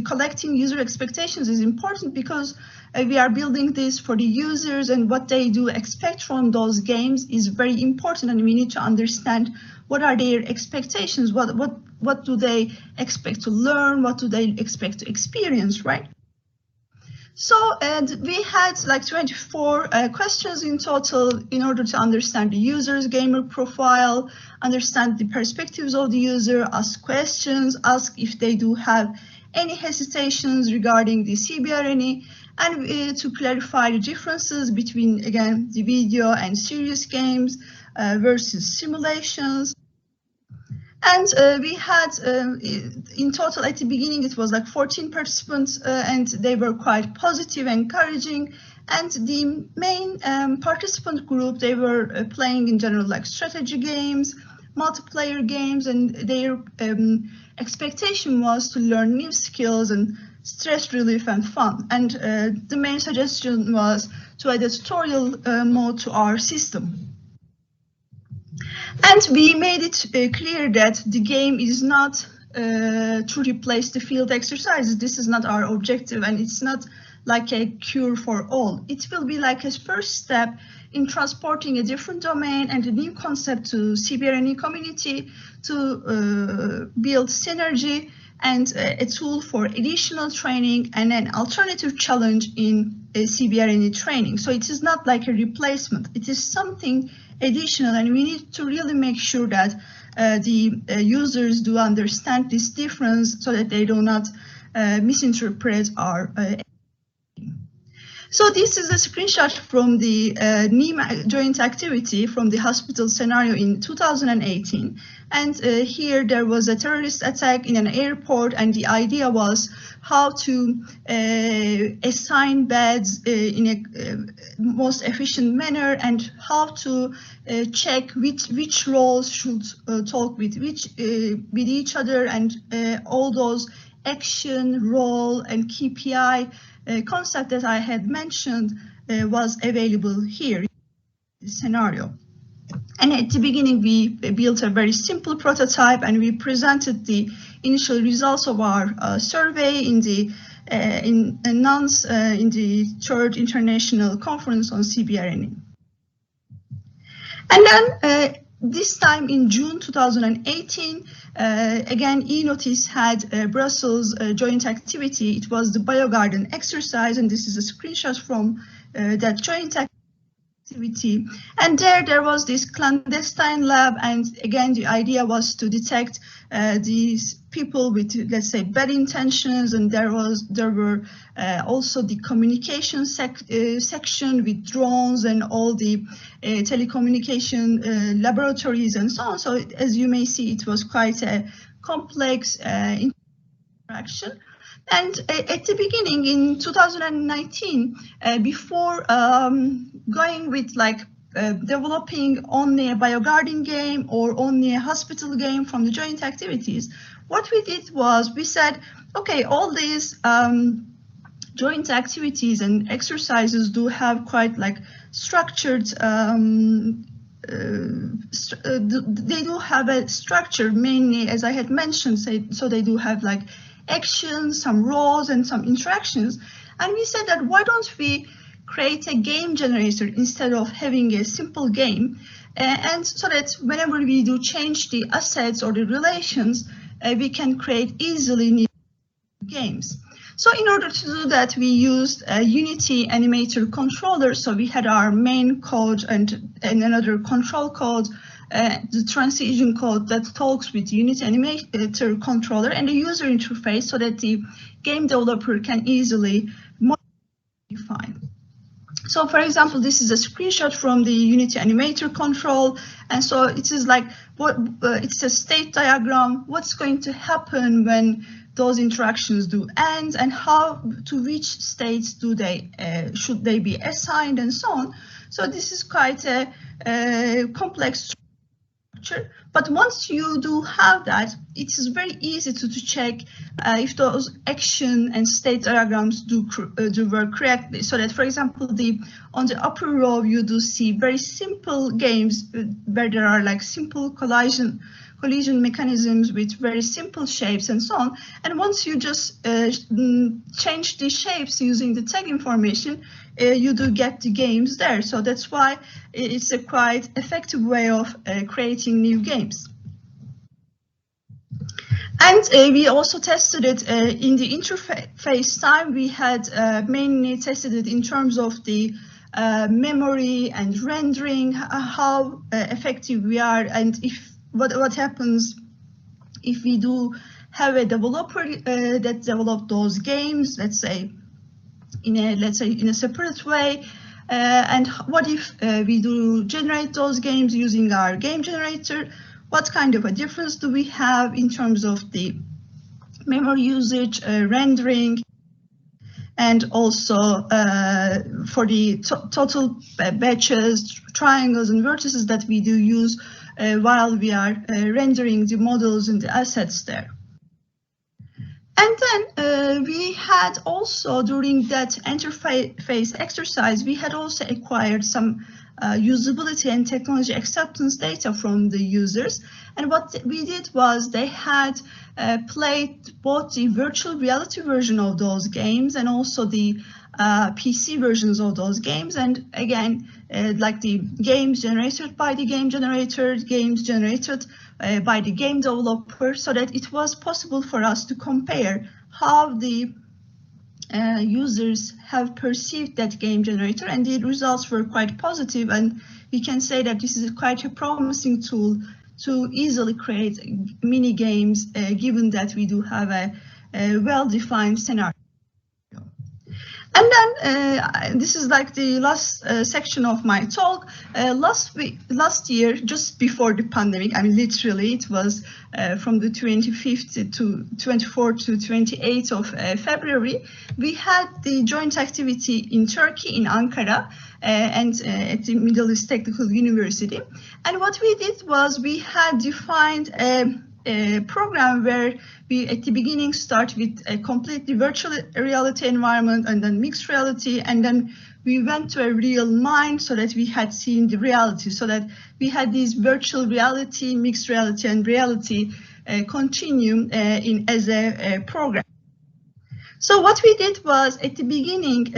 collecting user expectations is important, because we are building this for the users, and what they do expect from those games is very important, and we need to understand what are their expectations, what do they expect to learn, what do they expect to experience, right? So, and we had like 24 questions in total in order to understand the user's gamer profile, understand the perspectives of the user, ask questions, ask if they do have any hesitations regarding the CBRN, and to clarify the differences between, again, the video and serious games versus simulations. And we had, in total, at the beginning, it was like 14 participants, and they were quite positive, encouraging. And the main participant group, they were playing in general like strategy games, multiplayer games, and their expectation was to learn new skills and stress relief and fun. And the main suggestion was to add a tutorial mode to our system. And we made it clear that the game is not to replace the field exercises. This is not our objective, and it's not like a cure for all. It will be like a first step in transporting a different domain and a new concept to CBRN community, to build synergy and a tool for additional training and an alternative challenge in CBRN training. So it is not like a replacement. It is something additional, and we need to really make sure that the users do understand this difference so that they do not misinterpret our So this is a screenshot from the NEEM joint activity from the hospital scenario in 2018. And here there was a terrorist attack in an airport, and the idea was how to assign beds in a most efficient manner, and how to check which roles should talk with each other, and all those action, role, and KPI concept that I had mentioned was available here in this scenario. And at the beginning, we built a very simple prototype, and we presented the initial results of our survey in the announced in the third international conference on CBRN. And then this time in June 2018, again, eNOTICE had Brussels joint activity. It was the BioGarden exercise, and this is a screenshot from that joint activity. And there was this clandestine lab, and again, the idea was to detect these people with, let's say, bad intentions, and there were also the communication section with drones and all the telecommunication laboratories and so on. So as you may see, it was quite a complex interaction. And at the beginning in 2019, before going with like developing only a BioGarden game or only a hospital game from the joint activities, what we did was we said, okay, all these joint activities and exercises do have quite like structured, they do have a structure mainly, as I had mentioned, so they do have like actions, some roles, and some interactions. And we said that why don't we create a game generator instead of having a simple game, and so that whenever we do change the assets or the relations, we can create easily new games. So in order to do that, we used a Unity animator controller. So we had our main code and another control code, the transition code that talks with Unity animator controller, and the user interface so that the game developer can easily modify. So for example, this is a screenshot from the Unity animator control. And so it is like, it's a state diagram. What's going to happen when those interactions do end, and how to which states do they should they be assigned, and so on. So this is quite a complex structure, but once you do have that, it is very easy to check if those action and state diagrams do work correctly. So that, for example, on the upper row you do see very simple games where there are like simple collision mechanisms with very simple shapes and so on. And once you just change the shapes using the tag information, you do get the games there. So that's why it's a quite effective way of creating new games. And we also tested it in the interface time. We had mainly tested it in terms of the memory and rendering, how effective we are, and if what happens if we do have a developer that developed those games, let's say in a separate way, and what if we do generate those games using our game generator? What kind of a difference do we have in terms of the memory usage, rendering, and also for the total batches, triangles, and vertices that we do use while we are rendering the models and the assets there. And then we had also, during that interface exercise, we had also acquired some usability and technology acceptance data from the users. And what we did was they had played both the virtual reality version of those games and also the PC versions of those games. And again, like the games generated by the game generator, games generated by the game developer, so that it was possible for us to compare how the users have perceived that game generator, and the results were quite positive, and we can say that this is quite a promising tool to easily create mini games, given that we do have a well-defined scenario. And then this is like the last section of my talk. Last year, just before the pandemic, I mean, literally, it was from the 25th to 24th to 28th of February, we had the joint activity in Turkey, in Ankara, and at the Middle East Technical University. And what we did was we had defined a program where we at the beginning start with a completely virtual reality environment and then mixed reality, and then we went to a real mind so that we had seen the reality, so that we had these virtual reality, mixed reality, and reality continue as a program. So what we did was, at the beginning,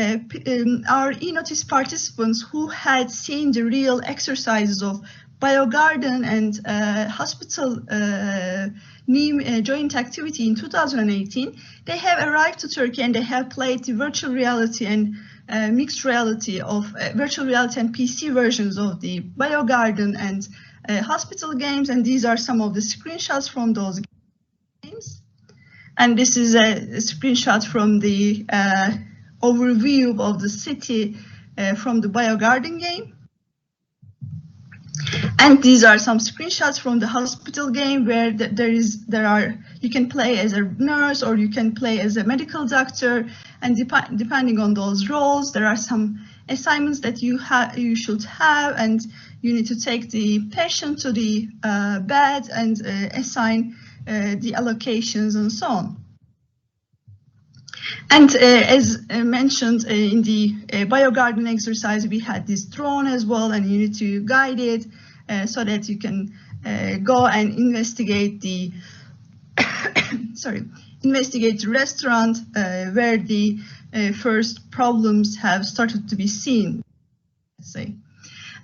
our eNOTICE participants who had seen the real exercises of BioGarden and hospital joint activity in 2018, they have arrived to Turkey and they have played the virtual reality and mixed reality of virtual reality and PC versions of the BioGarden and hospital games. And these are some of the screenshots from those games. And this is a screenshot from the overview of the city from the BioGarden game. And these are some screenshots from the hospital game where you can play as a nurse or you can play as a medical doctor, and depending on those roles, there are some assignments that you should have, and you need to take the patient to the bed and assign the allocations and so on. And as mentioned in the BioGarden exercise, we had this drone as well, and you need to guide it so that you can go and investigate the investigate the restaurant where the first problems have started to be seen, let's say.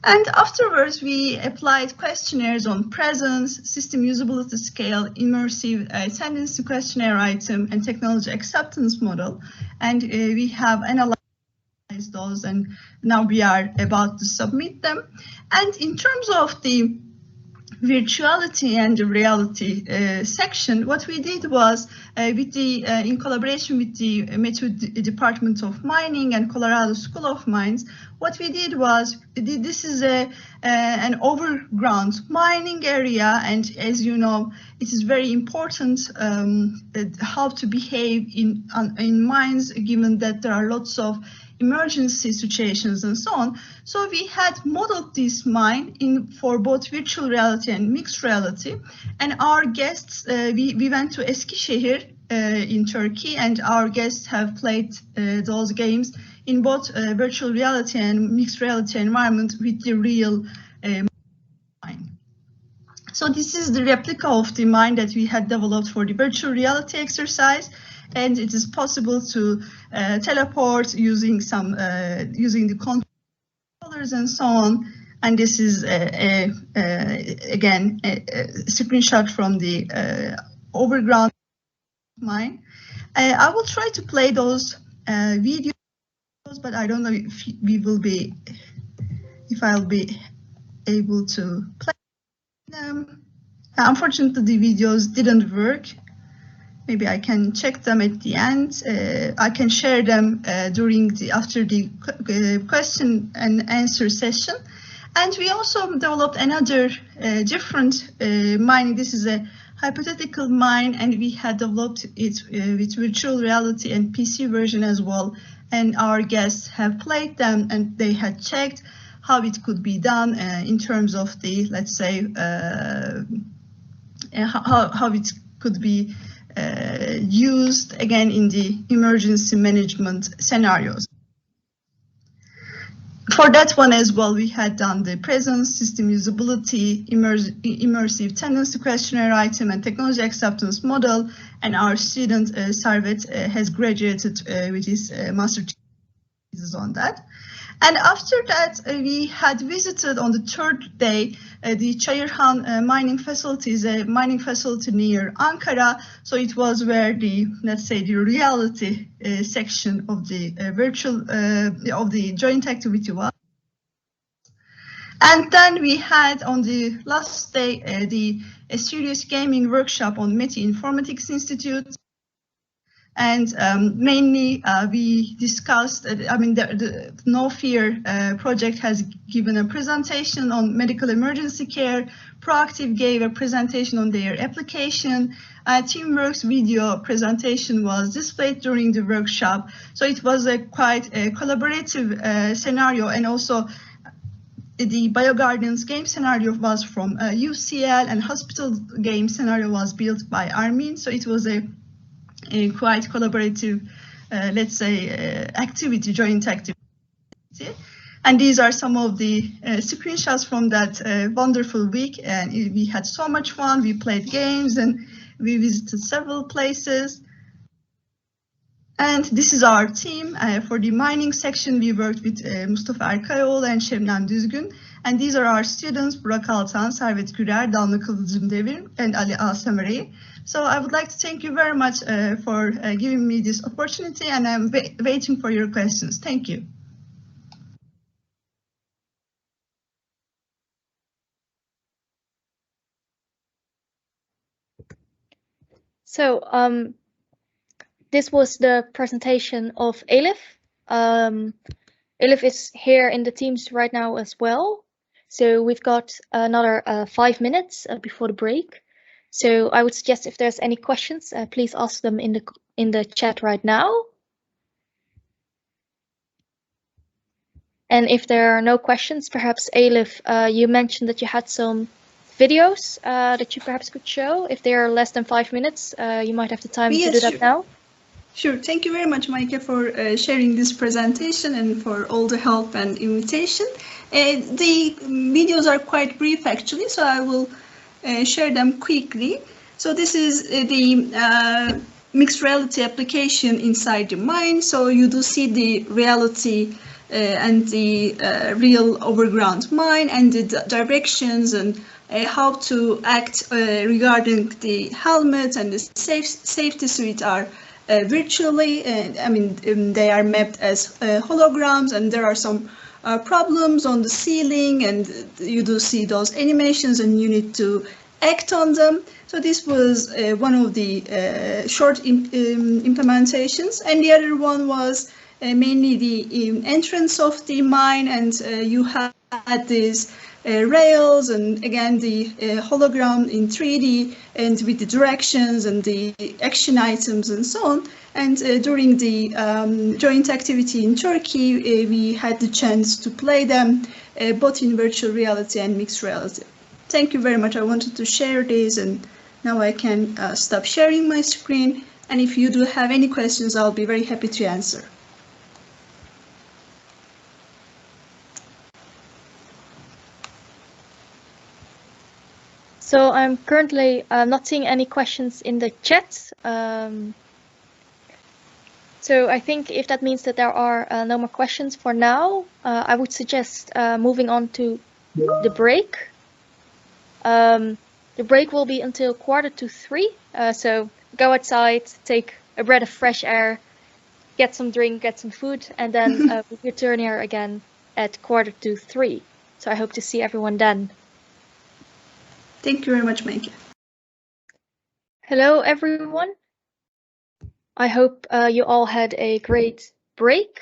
And afterwards, we applied questionnaires on presence, system usability scale, immersive tendency questionnaire item, and technology acceptance model. And we have analyzed those, and now we are about to submit them. And in terms of the virtuality and the reality section, what we did was, in collaboration with the Method Department of Mining and Colorado School of Mines, what we did was, this is an overground mining area, and as you know, it is very important how to behave in mines, given that there are lots of emergency situations and so on. So we had modeled this mine for both virtual reality and mixed reality. And our guests, we went to Eskişehir in Turkey, and our guests have played those games in both virtual reality and mixed reality environment with the real mine. So this is the replica of the mine that we had developed for the virtual reality exercise. And it is possible to teleport using the controllers and so on. And this is again a screenshot from the overground mine. I will try to play those videos, but I don't know if I'll be able to play them. Unfortunately, the videos didn't work. Maybe I can check them at the end. I can share them after the question and answer session. And we also developed another different mining. This is a hypothetical mine, and we had developed it with virtual reality and PC version as well. And our guests have played them, and they had checked how it could be done in terms of the, let's say, how it could be used again in the emergency management scenarios. For that one as well, we had done the presence, system usability, immersive tendency questionnaire item, and technology acceptance model. And our student Servet has graduated with his master thesis on that. And after that, we had visited on the third day the Çayırhan mining facility, is a mining facility near Ankara. So it was where the, let's say, the reality section of the of the joint activity was. And then we had on the last day a serious gaming workshop on METI Informatics Institute. And mainly we discussed, the No Fear project has given a presentation on medical emergency care. Proactive gave a presentation on their application. Teamwork's video presentation was displayed during the workshop. So it was a quite a collaborative scenario, and also the BioGuardians game scenario was from UCL, and hospital game scenario was built by Armin. So it was a quite collaborative, let's say, activity, joint activity. And these are some of the screenshots from that wonderful week. And we had so much fun. We played games and we visited several places. And this is our team. For the mining section, we worked with Mustafa Erkayoğlu and Şebnem Düzgün. And these are our students, Burak Altan, Servet Gürer, Damla Kıvılcımdemir, and Ali Alsemeri. So I would like to thank you very much for giving me this opportunity, and I'm waiting for your questions. Thank you. So this was the presentation of Elif. Elif is here in the Teams right now as well. So we've got another 5 minutes before the break. So I would suggest if there's any questions, please ask them in the chat right now. And if there are no questions, perhaps Elif, you mentioned that you had some videos that you perhaps could show. If they are less than 5 minutes, you might have the time to do that now. Sure. Thank you very much, Maike, for sharing this presentation and for all the help and invitation. The videos are quite brief, actually, so I will share them quickly. So this is the mixed reality application inside the mine. So you do see the reality and the real overground mine and the directions and how to act regarding the helmet and the safety suite are virtually. They are mapped as holograms, and there are some problems on the ceiling, and you do see those animations and you need to act on them. So this was one of the short implementations, and the other one was mainly the entrance of the mine, and you had these rails, and again the hologram in 3D and with the directions and the action items and so on. And during the joint activity in Turkey, we had the chance to play them both in virtual reality and mixed reality. Thank you very much. I wanted to share this, and now I can stop sharing my screen. And if you do have any questions, I'll be very happy to answer. So I'm currently not seeing any questions in the chat. So I think if that means that there are no more questions for now, I would suggest moving on to the break. The break will be until 2:45. So go outside, take a breath of fresh air, get some drink, get some food, and then we'll return here again at 2:45. So I hope to see everyone then. Thank you very much, Meike. Hello, everyone. I hope you all had a great break.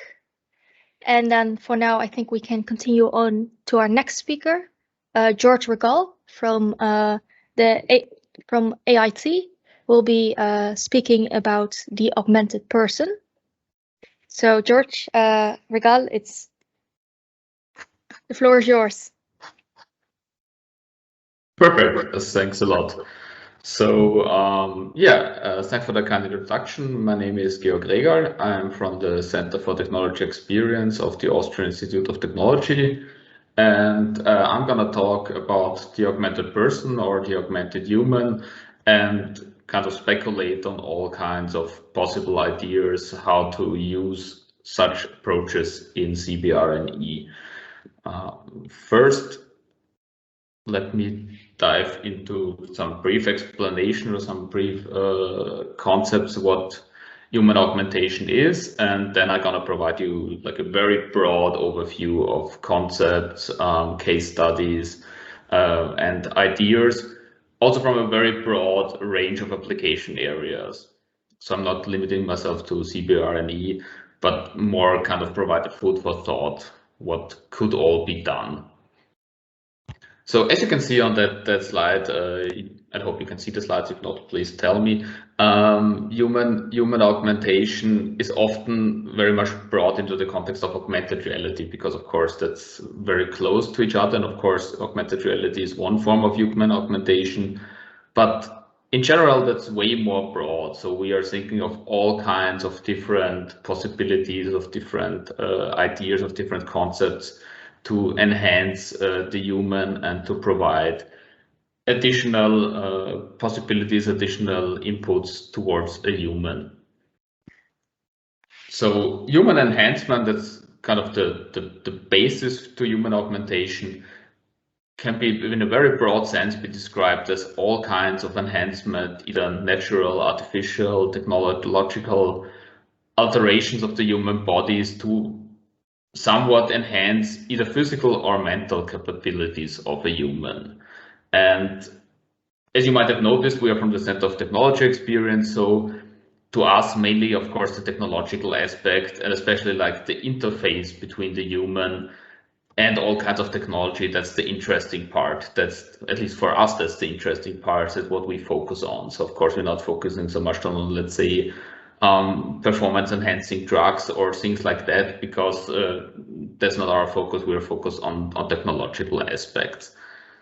And then for now, I think we can continue on to our next speaker, George Regal from AIT will be speaking about the augmented person. So George Regal, the floor is yours. Perfect. Thanks a lot. So thanks for the kind introduction. My name is Georg Regal. I'm from the Center for Technology Experience of the Austrian Institute of Technology. And I'm going to talk about the augmented person or the augmented human and kind of speculate on all kinds of possible ideas how to use such approaches in CBRN. First, let me dive into some brief explanation or some brief concepts what human augmentation is, and then I'm gonna provide you like a very broad overview of concepts, case studies, and ideas, also from a very broad range of application areas. So I'm not limiting myself to CBRN, but more kind of provide a food for thought, what could all be done. So as you can see on that slide, I hope you can see the slides. If not, please tell me. Human augmentation is often very much brought into the context of augmented reality because, of course, that's very close to each other. And of course, augmented reality is one form of human augmentation. But in general, that's way more broad. So we are thinking of all kinds of different possibilities, of different ideas, of different concepts to enhance the human and to provide additional possibilities, additional inputs towards a human. So human enhancement, that's kind of the basis to human augmentation, can be, in a very broad sense, be described as all kinds of enhancement, either natural, artificial, technological alterations of the human bodies to somewhat enhance either physical or mental capabilities of a human. And as you might have noticed, we are from the Center of Technology Experience, so to us mainly, of course, the technological aspect and especially like the interface between the human and all kinds of technology, that's the interesting part. That's, at least for us, that's the interesting part, that's what we focus on. So of course, we're not focusing so much on, let's say, performance enhancing drugs or things like that, because that's not our focus. We're focused on technological aspects.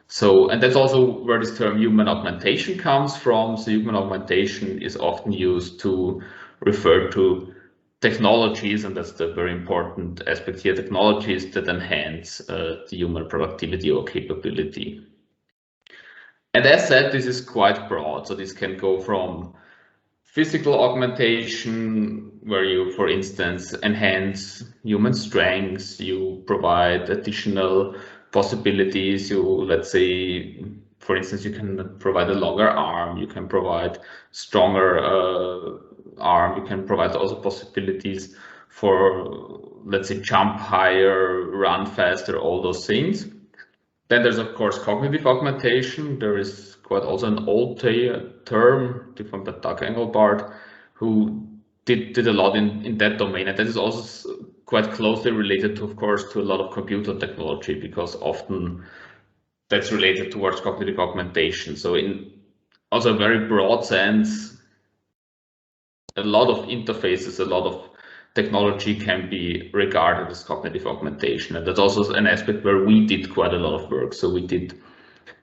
So, and that's also where this term human augmentation comes from. So human augmentation is often used to refer to technologies, and that's the very important aspect here, technologies that enhance the human productivity or capability. And as said, this is quite broad. So this can go from physical augmentation, where you, for instance, enhance human strengths, you provide additional possibilities. You, let's say, for instance, you can provide a longer arm, you can provide stronger arm, you can provide also possibilities for let's say, jump higher, run faster, all those things. Then there's, of course, cognitive augmentation. There is quite also an old term defined by Doug Engelbart, who did a lot in that domain. And that is also quite closely related to, of course, to a lot of computer technology, because often that's related towards cognitive augmentation. So in also a very broad sense, a lot of interfaces, a lot of technology can be regarded as cognitive augmentation. And that's also an aspect where we did quite a lot of work. So we did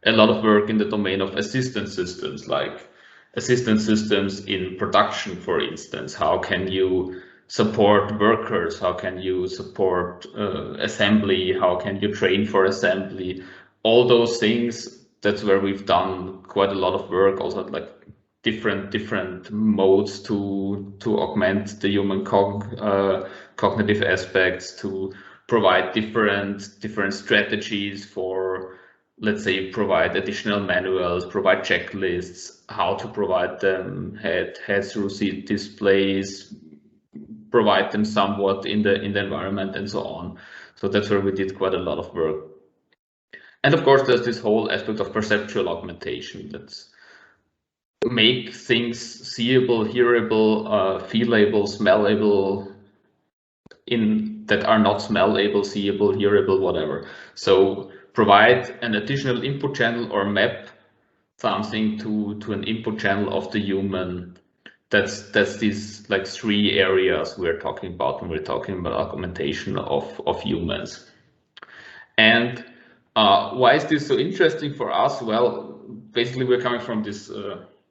a lot of work in the domain of assistance systems, like assistance systems in production, for instance. How can you support workers? How can you support assembly? How can you train for assembly? All those things, that's where we've done quite a lot of work, also like different modes to augment the human cognitive aspects, to provide different strategies for, let's say, provide additional manuals, provide checklists, how to provide them, head-through displays, provide them somewhat in the environment, and so on. So that's where we did quite a lot of work. And of course, there's this whole aspect of perceptual augmentation. Let's make things seeable, hearable, feelable, smellable, that are not smellable, seeable, hearable, whatever. So provide an additional input channel or map something to an input channel of the human. That's these like 3 areas we're talking about when we're talking about augmentation of humans. And why is this so interesting for us? Well, basically we're coming from this,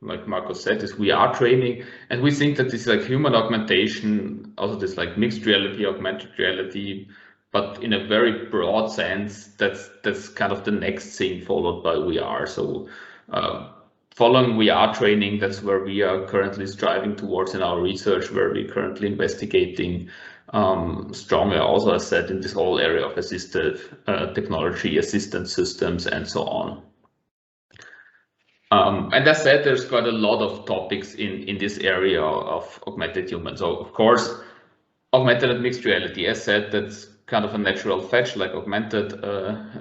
like Marcus said, this VR training, and we think that this like human augmentation, also this like mixed reality, augmented reality, but in a very broad sense, that's kind of the next thing followed by VR. So following VR training, that's where we are currently striving towards in our research, where we're currently investigating strongly, also as said, in this whole area of assistive technology, assistance systems, and so on. And as said, there's quite a lot of topics in this area of augmented humans. So of course, augmented and mixed reality, as said, that's kind of a natural fetch, like augmented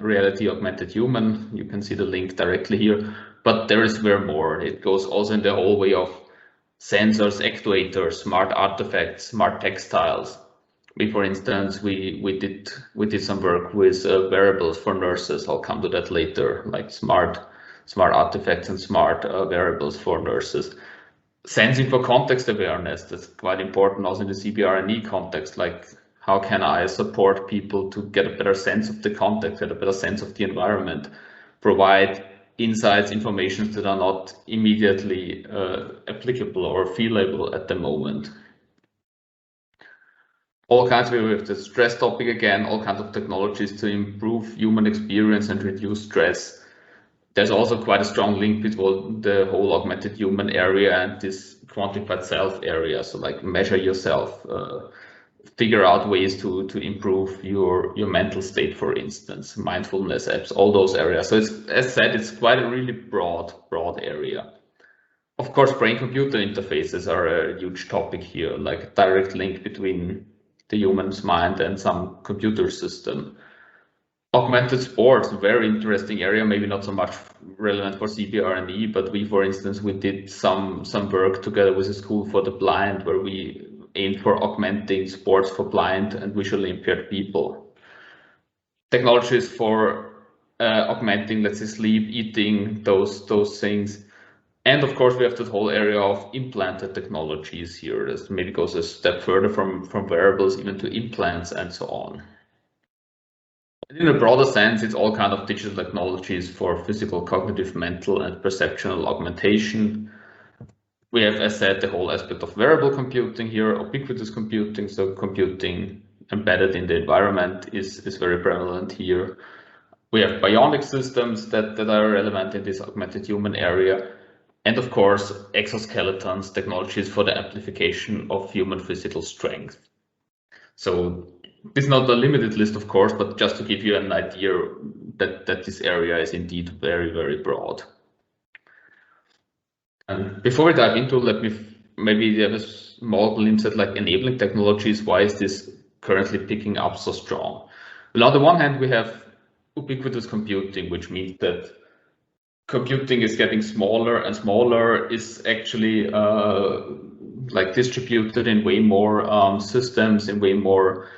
reality, augmented human. You can see the link directly here, but there is where more. It goes also in the whole way of sensors, actuators, smart artifacts, smart textiles. For instance, we did some work with wearables for nurses. I'll come to that later, like smart artifacts and smart wearables for nurses. Sensing for context awareness, that's quite important also in the CBRN context, like how can I support people to get a better sense of the context, get a better sense of the environment, provide insights, information that are not immediately applicable or feelable at the moment. All kinds, we have the stress topic again, all kinds of technologies to improve human experience and reduce stress. There's also quite a strong link between the whole augmented human area and this quantified self area. So like measure yourself, figure out ways to improve your mental state, for instance, mindfulness apps, all those areas. So it's, as said, it's quite a really broad area. Of course, brain-computer interfaces are a huge topic here, like a direct link between the human's mind and some computer system. Augmented sports, very interesting area, maybe not so much relevant for CBRN, but we, for instance, we did some work together with a school for the blind, where we aimed for augmenting sports for blind and visually impaired people. Technologies for augmenting, let's say, sleep, eating, those things. And of course, we have this whole area of implanted technologies here. This maybe goes a step further from wearables even to implants and so on. In a broader sense, it's all kind of digital technologies for physical, cognitive, mental, and perceptual augmentation. We have, as said, the whole aspect of wearable computing here, ubiquitous computing, so computing embedded in the environment is very prevalent here. We have bionic systems that are relevant in this augmented human area. And of course, exoskeletons, technologies for the amplification of human physical strength. So this is not a limited list, of course, but just to give you an idea that this area is indeed very broad. And before we dive into, let me maybe have a small glimpse at like enabling technologies. Why is this currently picking up so strong. Well, on the one hand, we have ubiquitous computing, which means that computing is getting smaller and smaller, is actually like distributed in way more systems, in way more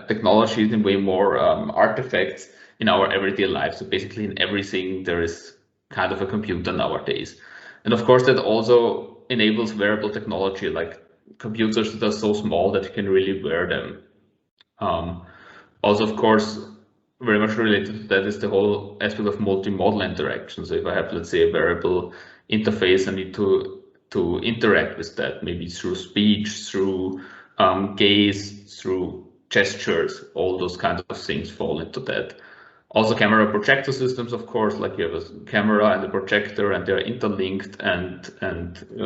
technologies, in way more artifacts in our everyday life. So basically in everything there is kind of a computer nowadays. And of course that also enables wearable technology, like computers that are so small that you can really wear them. Also, of course, very much related to that is the whole aspect of multimodal interaction. So if I have, let's say, a wearable interface, I need to interact with that, maybe through speech, through gaze, through gestures, all those kinds of things fall into that. Also camera projector systems, of course, like you have a camera and a projector and they're interlinked, and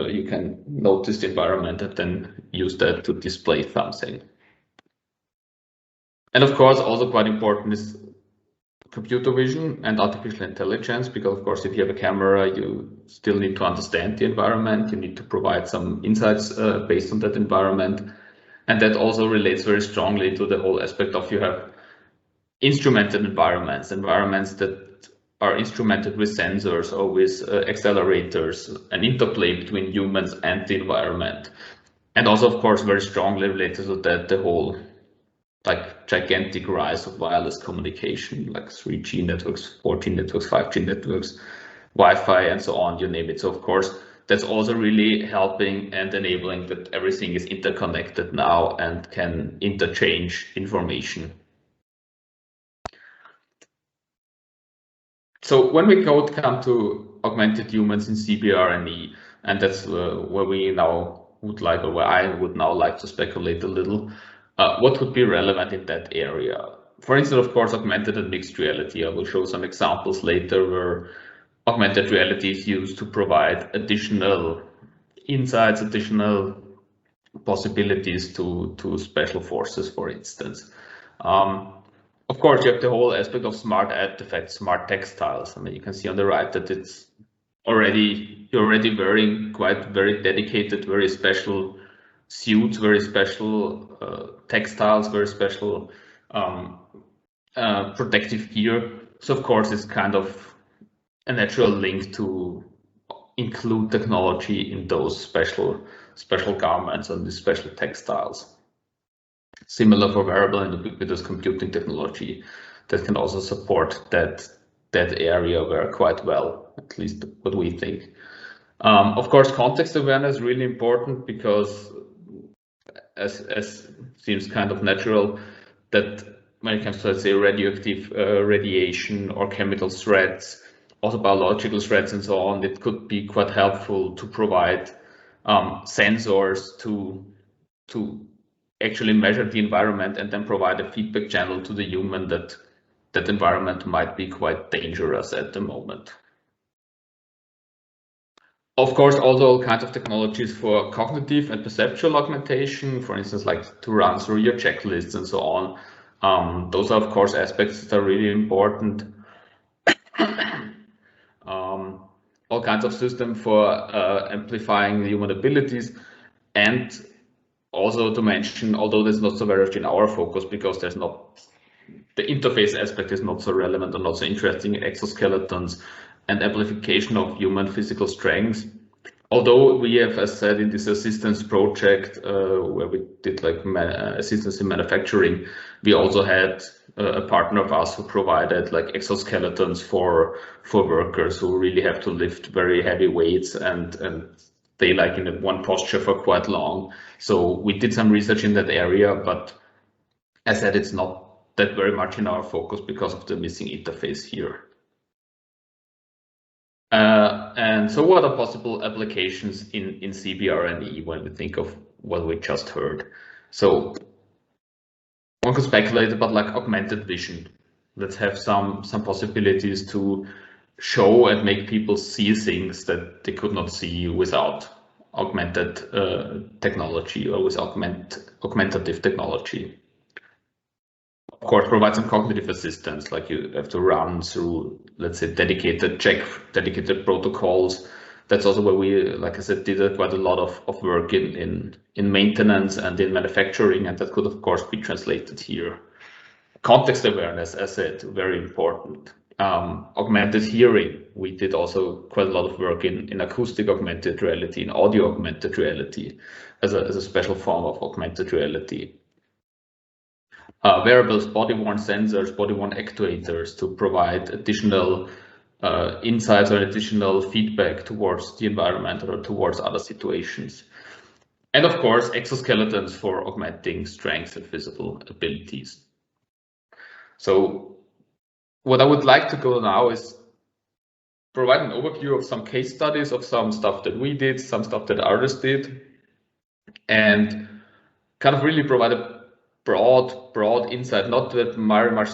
you can notice the environment and then use that to display something. And of course, also quite important is computer vision and artificial intelligence, because of course, if you have a camera, you still need to understand the environment. You need to provide some insights based on that environment. And that also relates very strongly to the whole aspect of you have instrumented environments that are instrumented with sensors or with accelerators, an interplay between humans and the environment. And also, of course, very strongly related to that, the whole like gigantic rise of wireless communication, like 3G networks, 4G networks, 5G networks, Wi-Fi, and so on, you name it. So of course, that's also really helping and enabling that everything is interconnected now and can interchange information. So when we come to augmented humans in CBRN, and that's where we now would like, or where I would now like to speculate a little, what would be relevant in that area? For instance, of course, augmented and mixed reality. I will show some examples later where augmented reality is used to provide additional insights, additional possibilities to special forces, for instance. Of course, you have the whole aspect of smart artifacts, smart textiles. I mean, you can see on the right that it's you're already wearing quite very dedicated, very special suits, very special textiles, very special protective gear. So of course, it's kind of a natural link to include technology in those special garments and the special textiles. Similar for wearable and ubiquitous computing technology that can also support that area where quite well, at least what we think. Of course, context awareness is really important, because as seems kind of natural that when it comes to, let's say, radioactive radiation or chemical threats, also biological threats and so on, it could be quite helpful to provide sensors to actually measure the environment and then provide a feedback channel to the human that that environment might be quite dangerous at the moment. Of course, also all kinds of technologies for cognitive and perceptual augmentation, for instance, like to run through your checklists and so on. Those are, of course, aspects that are really important. All kinds of systems for amplifying the human abilities, and also to mention, although that's not so very much in our focus because there's not, the interface aspect is not so relevant or not so interesting, exoskeletons and amplification of human physical strength. Although we have, as said, in this assistance project where we did like assistance in manufacturing, we also had a partner of us who provided like exoskeletons for workers who really have to lift very heavy weights and stay like in one posture for quite long. So we did some research in that area, but as I said, it's not that very much in our focus because of the missing interface here. And so what are possible applications in CBRN when we think of what we just heard? So one could speculate about like augmented vision. Let's have some possibilities to show and make people see things that they could not see without augmented technology or with augmentative technology. Of course, provide some cognitive assistance, like you have to run through, let's say, dedicated protocols that's also where we, like I said, did quite a lot of work in maintenance and in manufacturing, and that could of course be translated here. Context awareness, as said, very important. Augmented hearing, we did also quite a lot of work in acoustic augmented reality, in audio augmented reality, as a special form of augmented reality. Wearables, body-worn sensors, body-worn actuators to provide additional insights or additional feedback towards the environment or towards other situations. And of course, exoskeletons for augmenting strength and physical abilities. So what I would like to go now is provide an overview of some case studies of some stuff that we did, some stuff that others did, and kind of really provide a broad insight, not that very much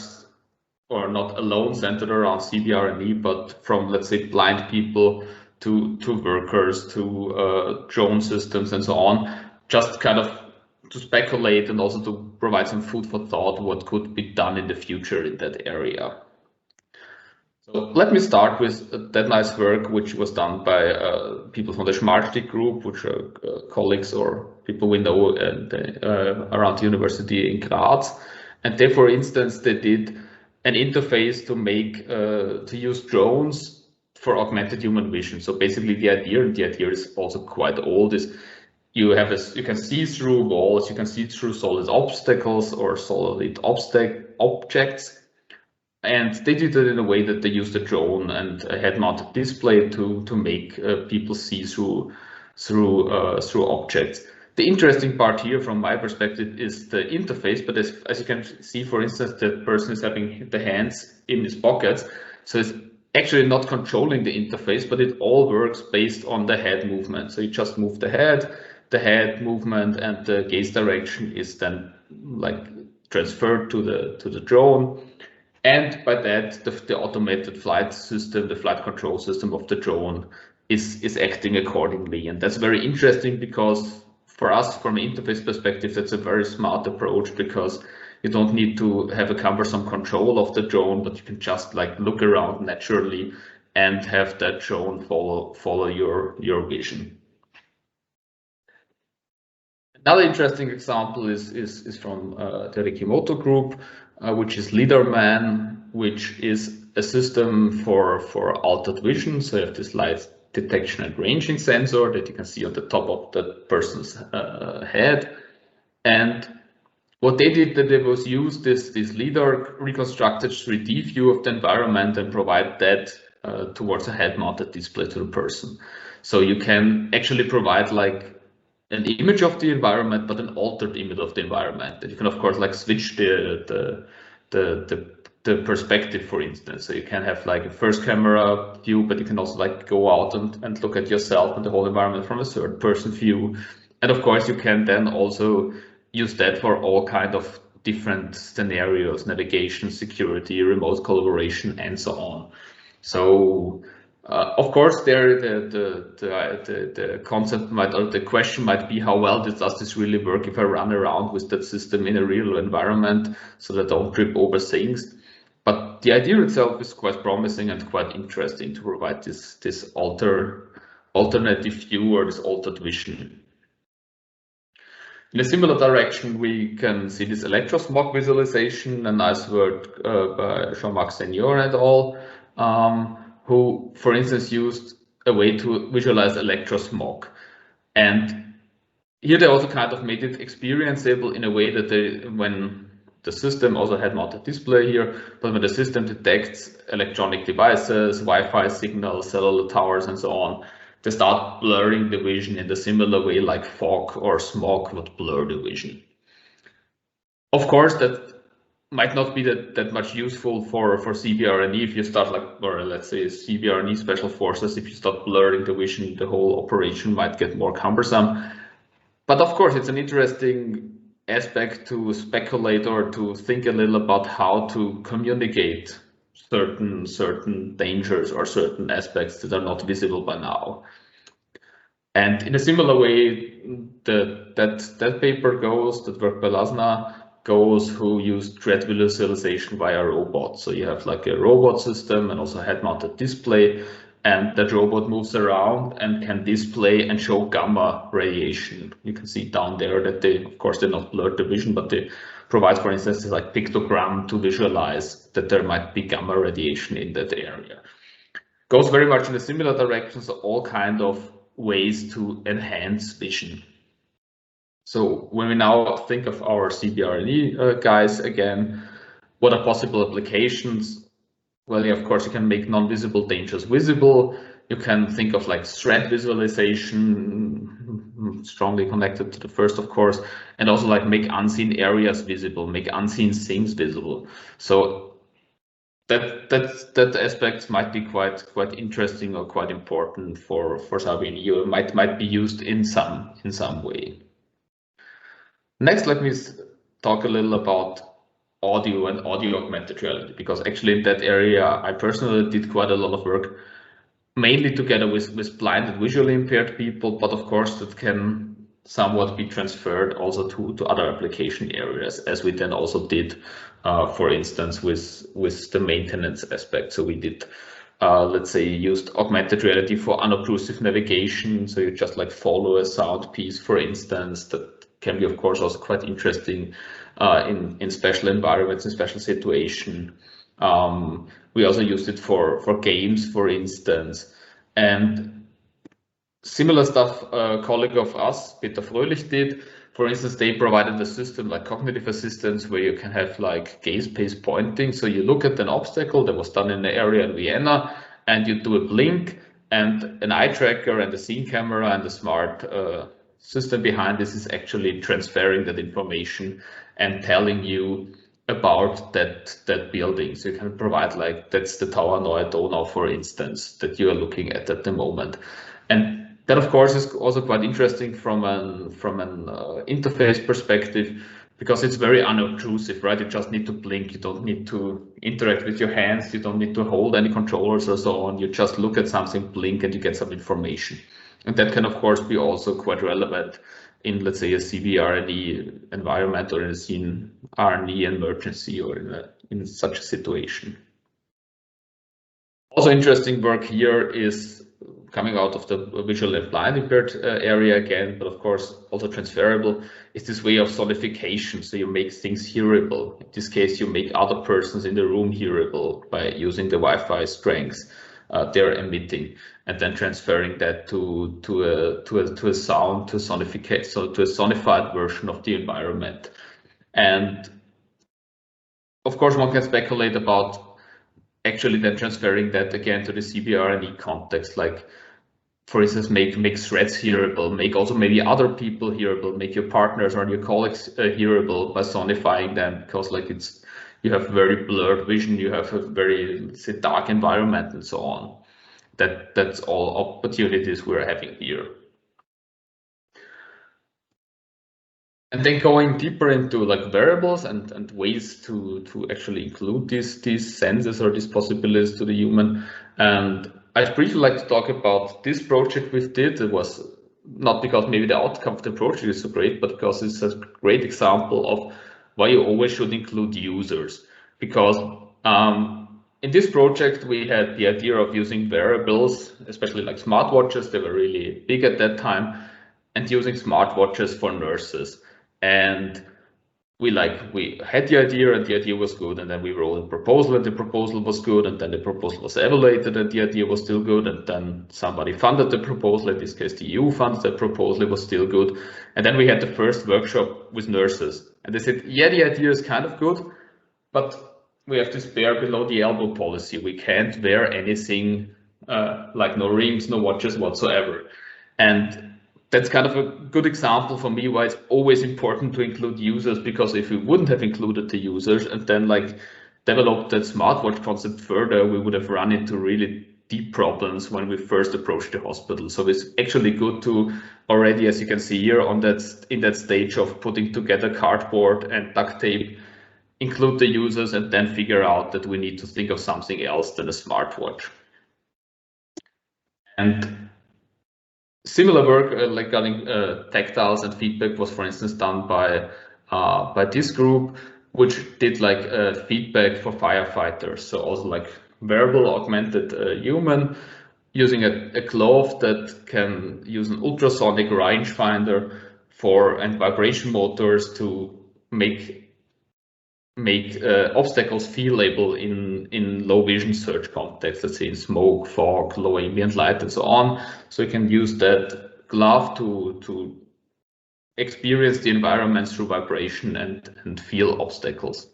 or not alone centered around CBRN, but from, let's say, blind people to workers, to drone systems and so on, just kind of to speculate and also to provide some food for thought what could be done in the future in that area. So let me start with that nice work which was done by people from the SMARTIC group, which are colleagues or people we know around the university in Graz. And they, for instance, they did an interface to make to use drones for augmented human vision. So basically the idea is also quite old, is you can see through walls, you can see through solid obstacles or solid objects. And they did it in a way that they used a drone and a head-mounted display to make people see through objects. The interesting part here, from my perspective, is the interface. But as you can see, for instance, the person is having the hands in his pockets, so it's actually not controlling the interface, but it all works based on the head movement. So you just move the head movement, and the gaze direction is then like transferred to the drone. And by that, the automated flight system, the flight control system of the drone is acting accordingly. And that's very interesting because for us, from an interface perspective, that's a very smart approach, because you don't need to have a cumbersome control of the drone, but you can just like look around naturally and have that drone follow your vision. Another interesting example is from the Rikimoto group, which is LiDAR-Man, which is a system for altered vision. So you have this light detection and ranging sensor that you can see on the top of that person's head. And what they did, that they was use this LiDAR reconstructed 3D view of the environment and provide that towards a head-mounted display to the person. So you can actually provide like an image of the environment, but an altered image of the environment. And you can of course like switch the perspective, for instance. So you can have like a first camera view, but you can also like go out and look at yourself and the whole environment from a third person view. And of course you can then also use that for all kind of different scenarios, navigation, security, remote collaboration, and so on. So of course, there the concept might, or the question might be, how well does this really work if I run around with that system in a real environment so that I don't trip over things? But the idea itself is quite promising and quite interesting to provide this alternative view or this altered vision. In a similar direction, we can see this electrosmog visualization, a nice work by Jean-Marc Seigneur et al., who, for instance, used a way to visualize electrosmog. And here they also kind of made it experienceable in a way that when the system also had mounted display here, but when the system detects electronic devices, Wi-Fi signals, cellular towers, and so on, they start blurring the vision in a similar way like fog or smog would blur the vision. Of course, that might not be that much useful for CBRN if you start like, or let's say CBRN special forces, if you start blurring the vision, the whole operation might get more cumbersome. But of course, it's an interesting aspect to speculate or to think a little about how to communicate certain dangers or certain aspects that are not visible by now. And in a similar way, that paper goes, that work by Lasna goes, who used threat visualization via robots. So you have like a robot system and also head-mounted display, and that robot moves around and can display and show gamma radiation. You can see down there that they, of course, they're not blurred the vision, but they provide, for instance, like pictogram to visualize that there might be gamma radiation in that area. Goes very much in a similar direction, so all kind of ways to enhance vision. So when we now think of our CBRN guys again, what are possible applications? Well, yeah, of course, you can make non-visible dangers visible. You can think of like threat visualization, strongly connected to the first, of course, and also like make unseen areas visible, make unseen things visible. So that aspect might be quite interesting or quite important for Sabine. You might be used in some way. Next, let me talk a little about audio and audio augmented reality, because actually in that area I personally did quite a lot of work, mainly together with blind and visually impaired people, but of course that can somewhat be transferred also to other application areas, as we then also did, for instance, with the maintenance aspect. So we did, let's say, used augmented reality for unobtrusive navigation. So you just like follow a sound piece, for instance, that can be, of course, also quite interesting in special environments, in special situations. We also used it for games, for instance, and similar stuff a colleague of us, Peter Fröhlich, did. For instance, they provided a system like cognitive assistance where you can have like gaze-pace pointing. So you look at an obstacle that was done in the area in Vienna, and you do a blink, and an eye tracker and a scene camera and a smart system behind this is actually transferring that information and telling you about that building. So you can provide like, that's the Tower Neue Donau, for instance, that you are looking at the moment. And that, of course, is also quite interesting from an interface perspective, because it's very unobtrusive, right? You just need to blink. You don't need to interact with your hands. You don't need to hold any controllers or so on. You just look at something, blink, and you get some information. And that can, of course, be also quite relevant in, let's say, a CBRN environment or in a CBRN emergency or in such a situation. Also interesting work here is coming out of the visual and blind impaired area again, but of course also transferable, is this way of sonification. So you make things hearable. In this case, you make other persons in the room hearable by using the Wi-Fi strengths they're emitting, and then transferring that to a sound, to sonification, so to a sonified version of the environment. And of course, one can speculate about actually then transferring that again to the CBRN context, like, for instance, make threats hearable, make also maybe other people hearable, make your partners or your colleagues hearable by sonifying them, because like you have very blurred vision, you have a very, let's say, dark environment and so on. That's all opportunities we're having here. And then going deeper into like variables and ways to actually include these senses or these possibilities to the human. And I'd briefly like to talk about this project we did. It was not because maybe the outcome of the project is so great, but because it's a great example of why you always should include users. Because in this project, we had the idea of using wearables, especially like smartwatches. They were really big at that time, and using smartwatches for nurses. And we had the idea, and the idea was good, and then we wrote a proposal, and the proposal was good, and then the proposal was evaluated, and the idea was still good, and then somebody funded the proposal. In this case, the EU funded the proposal. It was still good, and then we had the first workshop with nurses, and they said, yeah, the idea is kind of good, but we have this bare below the elbow policy. We can't wear anything like no rings, no watches whatsoever, and that's kind of a good example for me why it's always important to include users, because if we wouldn't have included the users and then like developed that smartwatch concept further, we would have run into really deep problems when we first approached the hospital. So it's actually good to already, as you can see here, in that stage of putting together cardboard and duct tape, include the users and then figure out that we need to think of something else than a smartwatch. And similar work regarding tactiles and feedback was, for instance, done by this group, which did like feedback for firefighters. So also like wearable augmented human using a glove that can use an ultrasonic rangefinder and vibration motors to make obstacles feelable in low vision search contexts, let's say in smoke, fog, low ambient light, and so on. So you can use that glove to experience the environment through vibration and feel obstacles.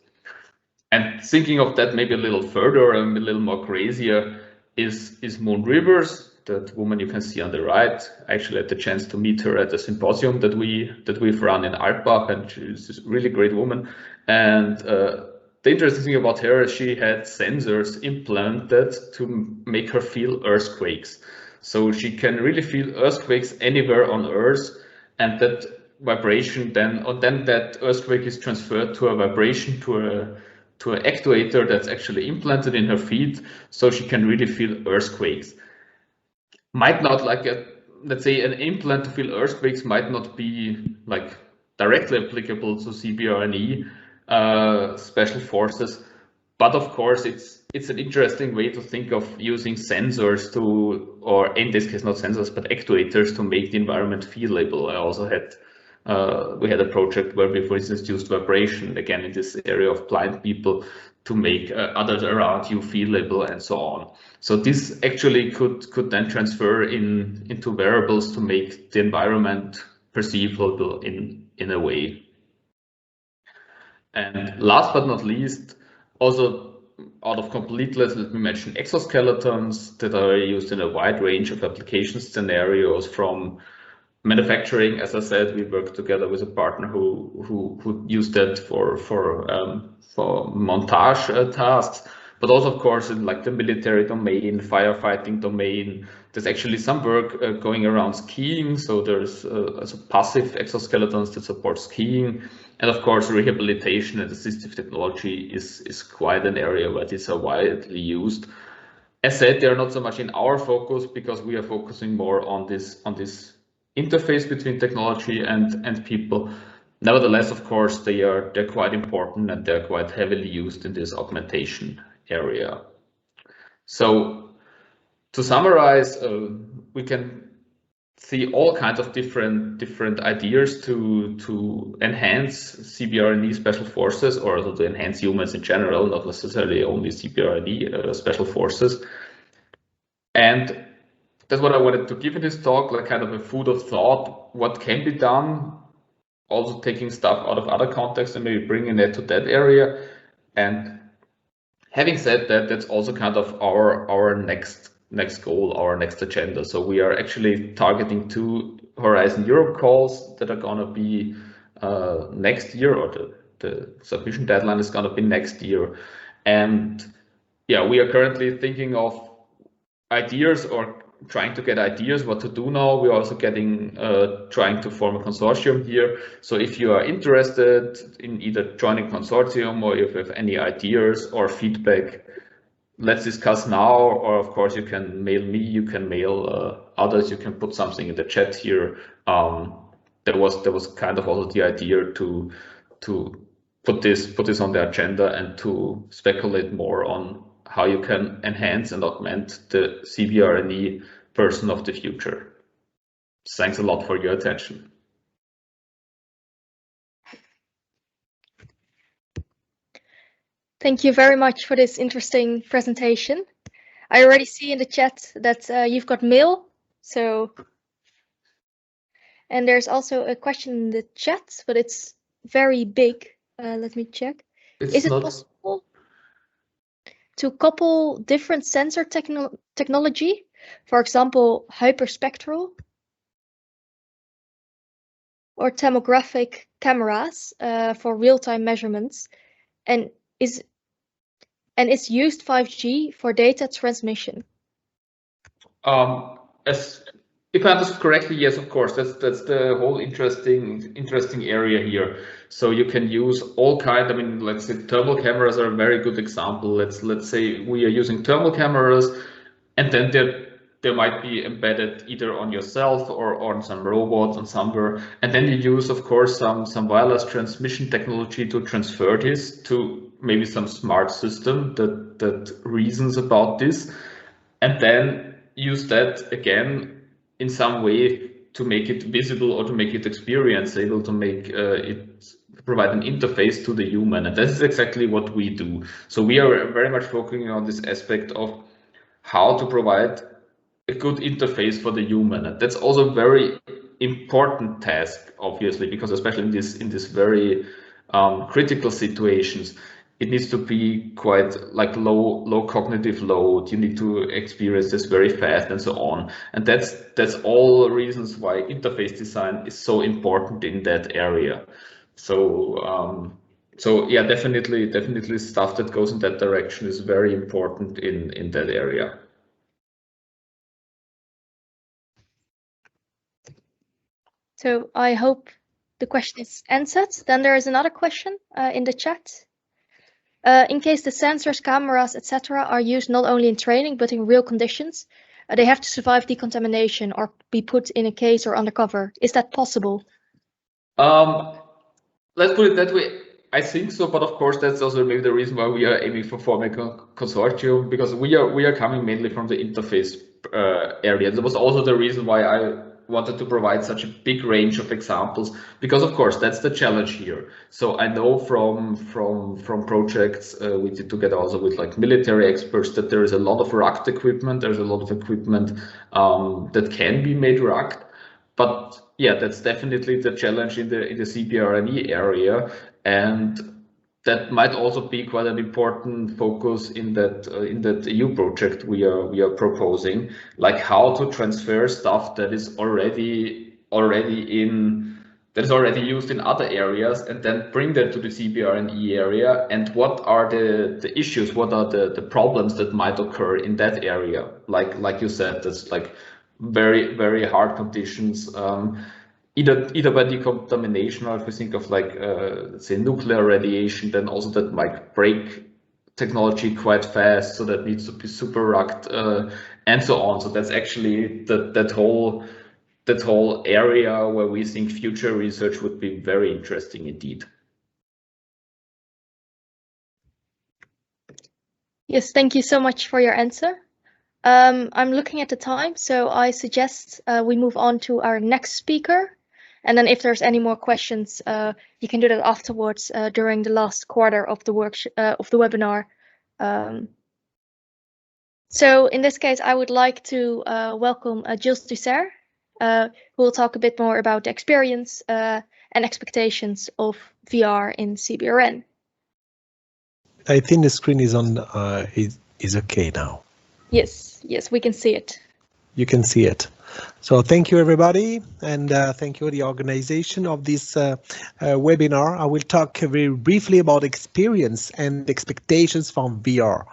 And thinking of that maybe a little further and a little more crazier is Moon Rivers, that woman you can see on the right. I actually had the chance to meet her at a symposium that we've run in Altbach, and she's a really great woman. And the interesting thing about her is she had sensors implanted to make her feel earthquakes. So she can really feel earthquakes anywhere on Earth, and that vibration then that earthquake is transferred to a vibration to an actuator that's actually implanted in her feet, so she can really feel earthquakes. Might not let's say an implant to feel earthquakes might not be like directly applicable to CBRNE special forces, but of course it's an interesting way to think of using sensors to, or in this case not sensors but actuators, to make the environment feelable. I also had we had a project where we, for instance, used vibration, again in this area of blind people, to make others around you feelable and so on. So this actually could then transfer into wearables to make the environment perceivable in a way. And last but not least, also out of completeness, let me mention exoskeletons that are used in a wide range of application scenarios, from manufacturing. As I said, we work together with a partner who used that for montage tasks, but also of course in like the military domain, firefighting domain. There's actually some work going around skiing, so there's passive exoskeletons that support skiing, and of course rehabilitation and assistive technology is quite an area where these are widely used. As said, they are not so much in our focus because we are focusing more on this interface between technology and people. Nevertheless, of course, they're quite important, and they're quite heavily used in this augmentation area. So to summarize, we can see all kinds of different ideas to enhance CBRNE special forces, or also to enhance humans in general, not necessarily only CBRNE special forces. And that's what I wanted to give in this talk, like kind of a food of thought, what can be done, also taking stuff out of other contexts and maybe bringing it to that area. And having said that, that's also kind of our next goal, our next agenda. So we are actually targeting 2 Horizon Europe calls that are going to be next year, or the submission deadline is going to be next year. And yeah, we are currently thinking of ideas, or trying to get ideas what to do now. We're also trying to form a consortium here. So if you are interested in either joining consortium, or if you have any ideas or feedback, let's discuss now. Or of course you can mail me, you can mail others, you can put something in the chat here. There was kind of also the idea to put this on the agenda and to speculate more on how you can enhance and augment the CBRNE person of the future. Thanks a lot for your attention. Thank you very much for this interesting presentation. I already see in the chat that you've got mail, and there's also a question in the chat, but it's very big. Let me check. Is it possible to couple different sensor technology, for example, hyperspectral or thermographic cameras for real-time measurements, and is used 5G for data transmission? If I understood correctly, yes, of course. That's the whole interesting area here. So you can use all kinds. I mean, let's say thermal cameras are a very good example. Let's say we are using thermal cameras, and then there might be embedded either on yourself or on some robots on somewhere, and then you use, of course, some wireless transmission technology to transfer this to maybe some smart system that reasons about this, and then use that again in some way to make it visible or to make it experienceable, to make it provide an interface to the human. And that is exactly what we do. So we are very much focusing on this aspect of how to provide a good interface for the human. And that's also a very important task, obviously, because especially in this very critical situations, it needs to be quite like low cognitive load. You need to experience this very fast and so on. And that's all reasons why interface design is so important in that area. So so yeah, definitely stuff that goes in that direction is very important in that area. So I hope the question is answered. Then there is another question in the chat. In case the sensors, cameras, etc. are used not only in training but in real conditions, they have to survive decontamination or be put in a case or undercover. Is that possible? Let's put it that way. I think so, but of course that's also maybe the reason why we are aiming for forming a consortium, because we are coming mainly from the interface area. That was also the reason why I wanted to provide such a big range of examples, because of course that's the challenge here. So I know from projects we did together also with like military experts that there is a lot of rugged equipment. There's a lot of equipment that can be made rugged, but yeah, that's definitely the challenge in the CBRN area, and that might also be quite an important focus in that EU project we are proposing, like how to transfer stuff that is already used in other areas and then bring that to the CBRN area, and what are the issues, what are the problems that might occur in that area, like you said, that's like very hard conditions, either by decontamination, or if we think of like let's say nuclear radiation, then also that might break technology quite fast, so that needs to be super rugged and so on. So that's actually that whole area where we think future research would be very interesting indeed. Yes, thank you so much for your answer. I'm looking at the time, so I suggest we move on to our next speaker. And then if there's any more questions, you can do that afterwards during the last quarter of the webinar. So in this case, I would like to welcome Gilles Dussert, who will talk a bit more about the experience and expectations of VR in CBRN. I think the screen is on. Is okay now. Yes, we can see it. You can see it. So thank you, everybody, and thank you the organization of this webinar. I will talk very briefly about experience and expectations from VR.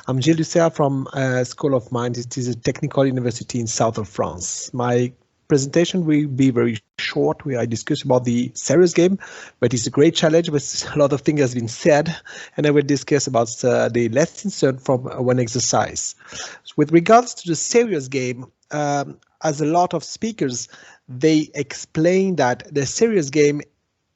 I'm Gilles Dussert from School of Mines. It is a technical university in south of France. My presentation will be very short, where I discuss about the serious game, but it's a great challenge, but a lot of things has been said, and I will discuss about the lessons learned from one exercise. So with regards to the serious game, as a lot of speakers, they explain that the serious game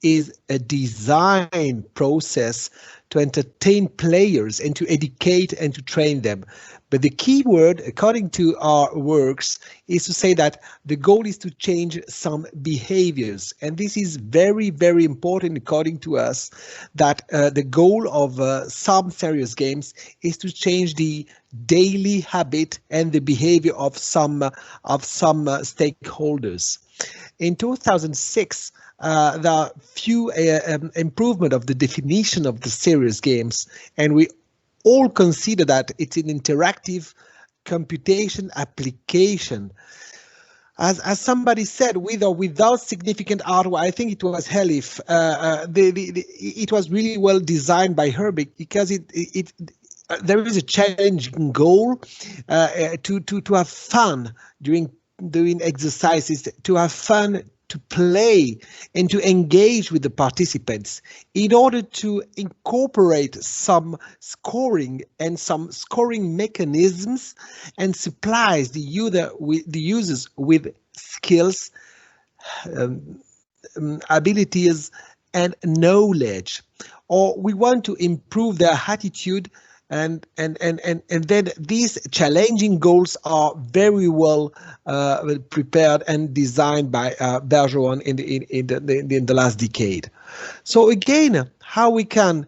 is a design process to entertain players and to educate and to train them. But the key word, according to our works, is to say that the goal is to change some behaviors. And this is very, very important, according to us, that the goal of some serious games is to change the daily habit and the behavior of some stakeholders. In 2006, there are few improvement of the definition of the serious games, and we all consider that it's an interactive computation application. As somebody said, with or without significant hardware, I think it was Helif. It was really well designed by her because there is a challenging goal to have fun during doing exercises, to have fun, to play, and to engage with the participants in order to incorporate some scoring and some scoring mechanisms and supplies the users with skills, abilities, and knowledge. Or we want to improve their attitude And then these challenging goals are very well prepared and designed by Bergeron in the last decade. So again, how we can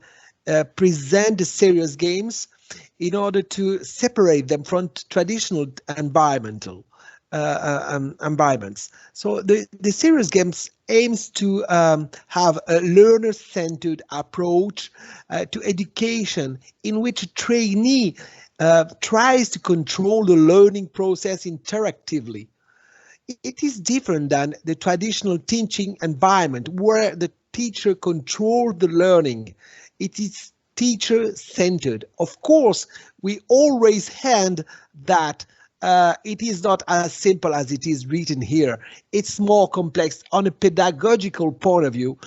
present the serious games in order to separate them from traditional environments. So the serious games aims to have a learner-centered approach to education, in which a trainee tries to control the learning process interactively. It is different than the traditional teaching environment where the teacher controls the learning. It is teacher-centered. Of course, we always hand that it is not as simple as it is written here. It's more complex on a pedagogical point of view.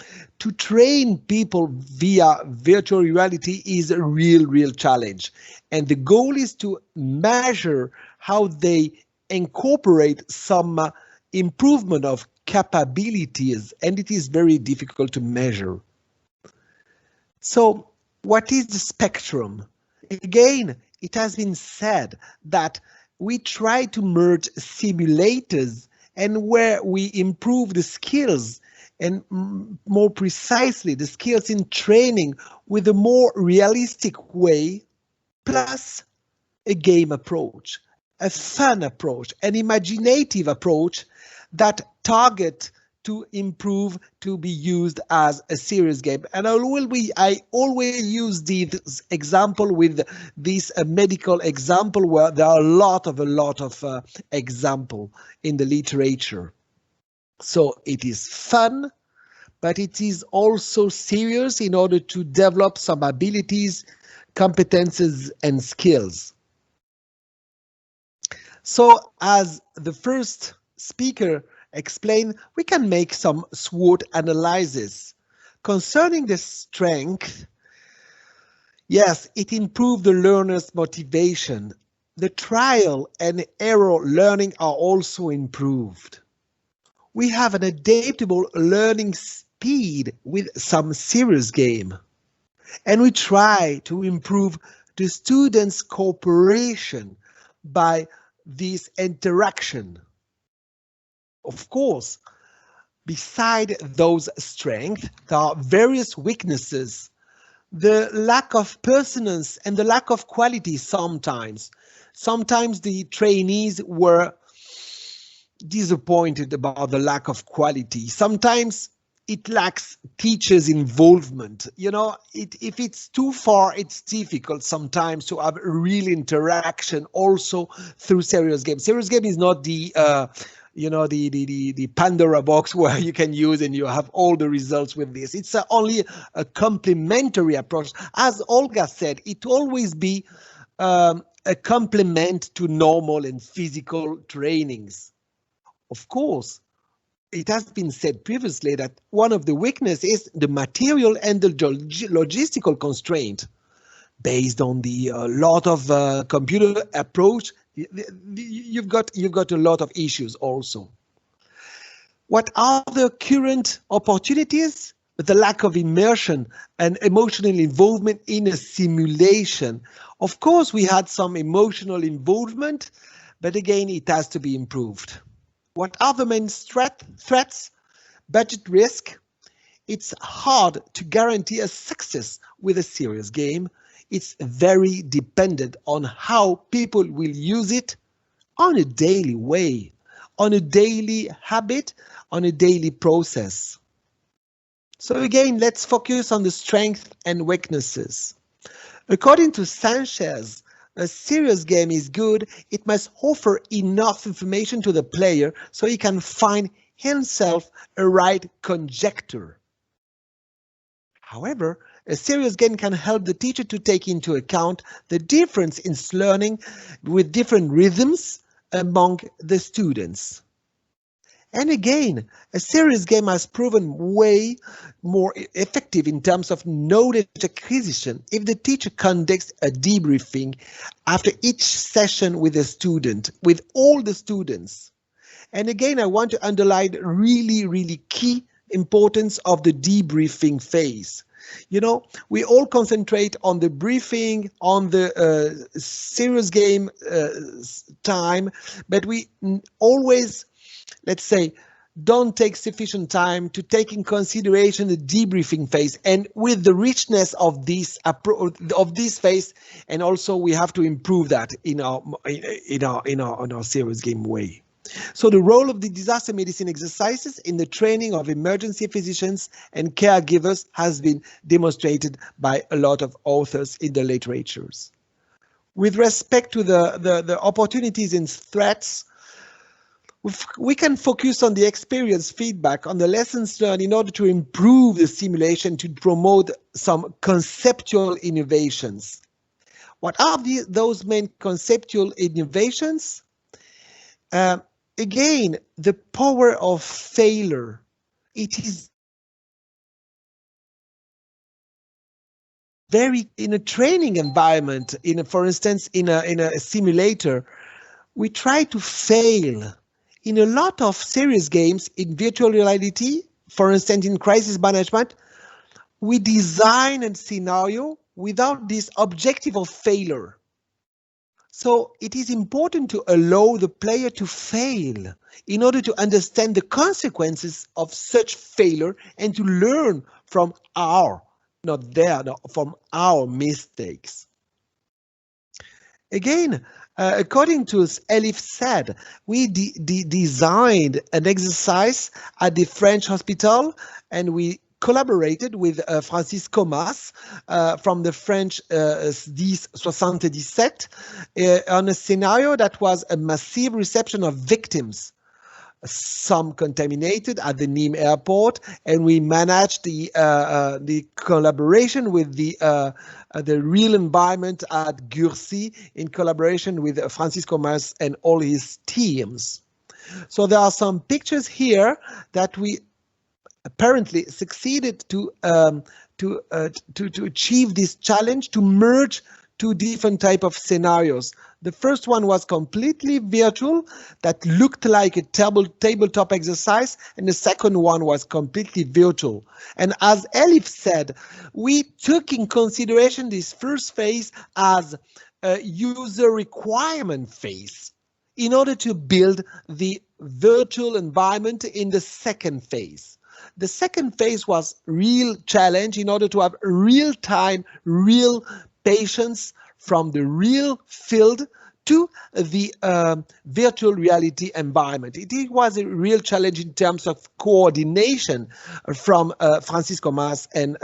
To train people via virtual reality is a real challenge. And the goal is to measure how they incorporate some improvement of capabilities, and it is very difficult to measure. So what is the spectrum? Again, it has been said that we try to merge simulators and where we improve the skills, and more precisely the skills in training, with a more realistic way, plus a game approach, a fun approach, an imaginative approach that target to improve to be used as a serious game. And I always use this example with this medical example, where there are a lot of example in the literature. So it is fun, but it is also serious in order to develop some abilities, competences, and skills. So as the first speaker explained, we can make some SWOT analysis. Concerning the strength, yes, it improved the learner's motivation. The trial and error learning are also improved. We have an adaptable learning speed with some serious game. And we try to improve the students' cooperation by this interaction. Of course, beside those strengths, there are various weaknesses. The lack of pertinence and the lack of quality sometimes. Sometimes the trainees were disappointed about the lack of quality. Sometimes it lacks teachers' involvement. You know, if it's too far, it's difficult sometimes to have real interaction also through serious games. Serious game is not the the Pandora box where you can use and you have all the results with this. It's only a complementary approach. As Olga said, it always be a complement to normal and physical trainings. Of course, it has been said previously that one of the weaknesses is the material and the logistical constraint. Based on the lot of computer approach, you've got a lot of issues also. What are the current opportunities? The lack of immersion and emotional involvement in a simulation. Of course, we had some emotional involvement, but again, it has to be improved. What are the main threats? Budget risk. It's hard to guarantee a success with a serious game. It's very dependent on how people will use it on a daily way, on a daily habit, on a daily process. So again, let's focus on the strengths and weaknesses. According to Sanchez, a serious game is good. It must offer enough information to the player so he can find himself a right conjecture. However, a serious game can help the teacher to take into account the difference in learning with different rhythms among the students. And again, a serious game has proven way more effective in terms of knowledge acquisition if the teacher conducts a debriefing after each session with a student, with all the students. And again, I want to underline really key importance of the debriefing phase. You know, we all concentrate on the briefing, on the serious game time, but we always, let's say, don't take sufficient time to take in consideration the debriefing phase, and with the richness of this phase, and also we have to improve that in our serious game way. So the role of the disaster medicine exercises in the training of emergency physicians and caregivers has been demonstrated by a lot of authors in the literatures. With respect to the opportunities and threats, we can focus on the experience feedback, on the lessons learned in order to improve the simulation, to promote some conceptual innovations. What are those main conceptual innovations? Again, the power of failure. It is very, in a training environment, for instance, in a simulator, we try to fail. In a lot of serious games in virtual reality, for instance, in crisis management, we design a scenario without this objective of failure. So it is important to allow the player to fail in order to understand the consequences of such failure and to learn from from our mistakes. Again, according to Elif said, we designed an exercise at the French hospital, and we collaborated with Francis Comas from the French 1077 on a scenario that was a massive reception of victims, some contaminated at the Nîmes airport, and we managed the collaboration with the real environment at Gurcy in collaboration with Francis Comas and all his teams. So there are some pictures here that we apparently succeeded to achieve this challenge, to merge two different type of scenarios. The first one was completely virtual, that looked like a tabletop exercise, and the second one was completely virtual. And as Elif said, we took in consideration this first phase as a user requirement phase in order to build the virtual environment in the second phase. The second phase was real challenge in order to have real time, real patients from the real field to the virtual reality environment. It was a real challenge in terms of coordination from Francis Comas and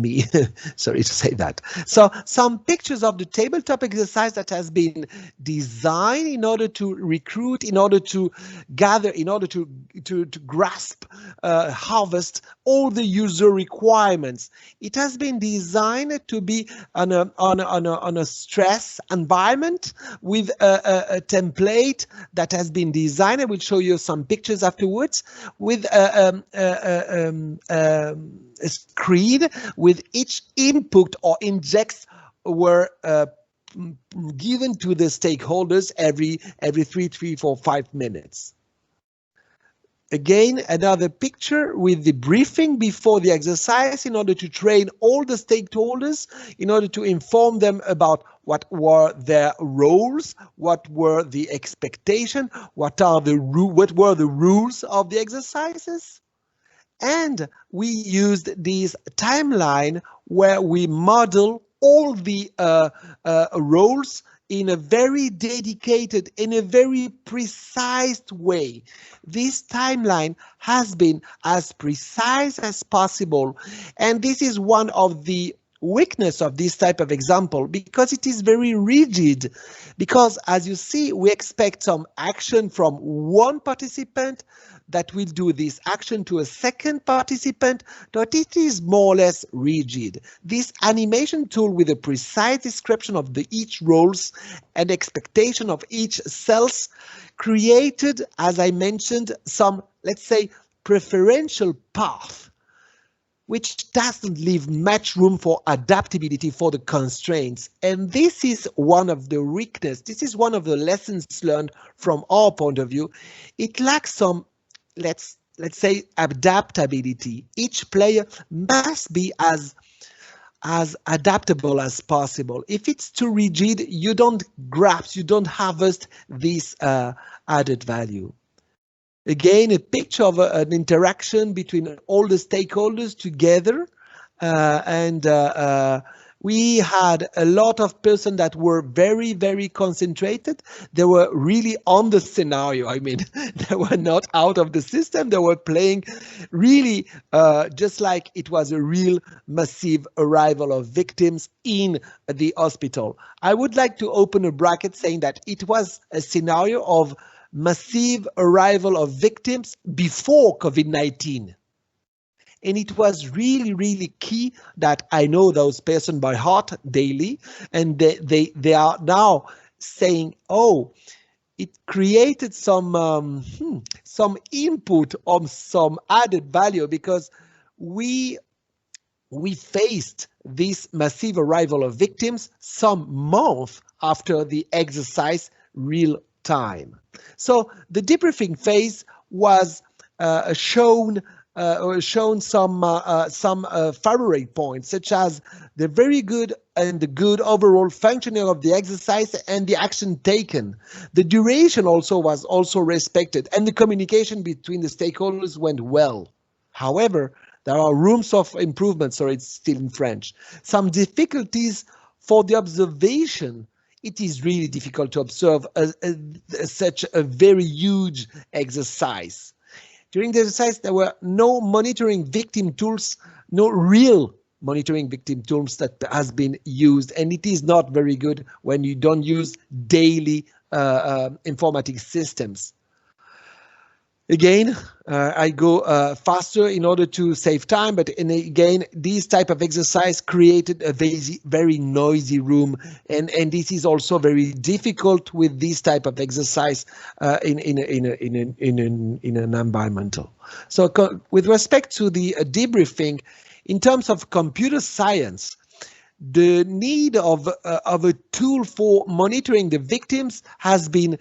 me. Sorry to say that. So some pictures of the tabletop exercise that has been designed in order to recruit, in order to gather, in order to grasp, harvest all the user requirements. It has been designed to be on a stress environment with a template that has been designed. I will show you some pictures afterwards, with a screen with each input or injects were given to the stakeholders every 3, 4, 5 minutes. Again, another picture with the briefing before the exercise in order to train all the stakeholders, in order to inform them about what were their roles, what were the expectations, what were the rules of the exercises. And we used this timeline where we model all the roles in a very dedicated, in a very precise way. This timeline has been as precise as possible, and this is one of the weakness of this type of example, because it is very rigid, because as you see, we expect some action from one participant that will do this action to a second participant, but it is more or less rigid. This animation tool with a precise description of each roles and expectation of each cells created, as I mentioned, some, let's say, preferential path, which doesn't leave much room for adaptability for the constraints. And this is one of the weaknesses. This is one of the lessons learned from our point of view. It lacks some, let's let's say, adaptability. Each player must be as adaptable as possible. If it's too rigid, you don't grasp, you don't harvest this added value. Again, a picture of an interaction between all the stakeholders together, and we had a lot of persons that were very, very concentrated. They were really on the scenario. I mean, they were not out of the system. They were playing really just like it was a real massive arrival of victims in the hospital. I would like to open a bracket saying that it was a scenario of massive arrival of victims before COVID-19. And it was really, really key that I know those persons by heart daily, and they are now saying, oh, it created some input on some added value, because we faced this massive arrival of victims some month after the exercise real time. So the debriefing phase was shown some favorite points, such as the very good and the good overall functioning of the exercise and the action taken. The duration was also respected, and the communication between the stakeholders went well. However, there are rooms of improvement, so it's still in French. Some difficulties for the observation. It is really difficult to observe such a very huge exercise. During the exercise, there were no monitoring victim tools, no real monitoring victim tools that has been used, and it is not very good when you don't use daily informatics systems. Again, I go faster in order to save time, but again, this type of exercise created a very noisy room, and this is also very difficult with this type of exercise in an environmental. So with respect to the debriefing, in terms of computer science, the need of a tool for monitoring the victims has been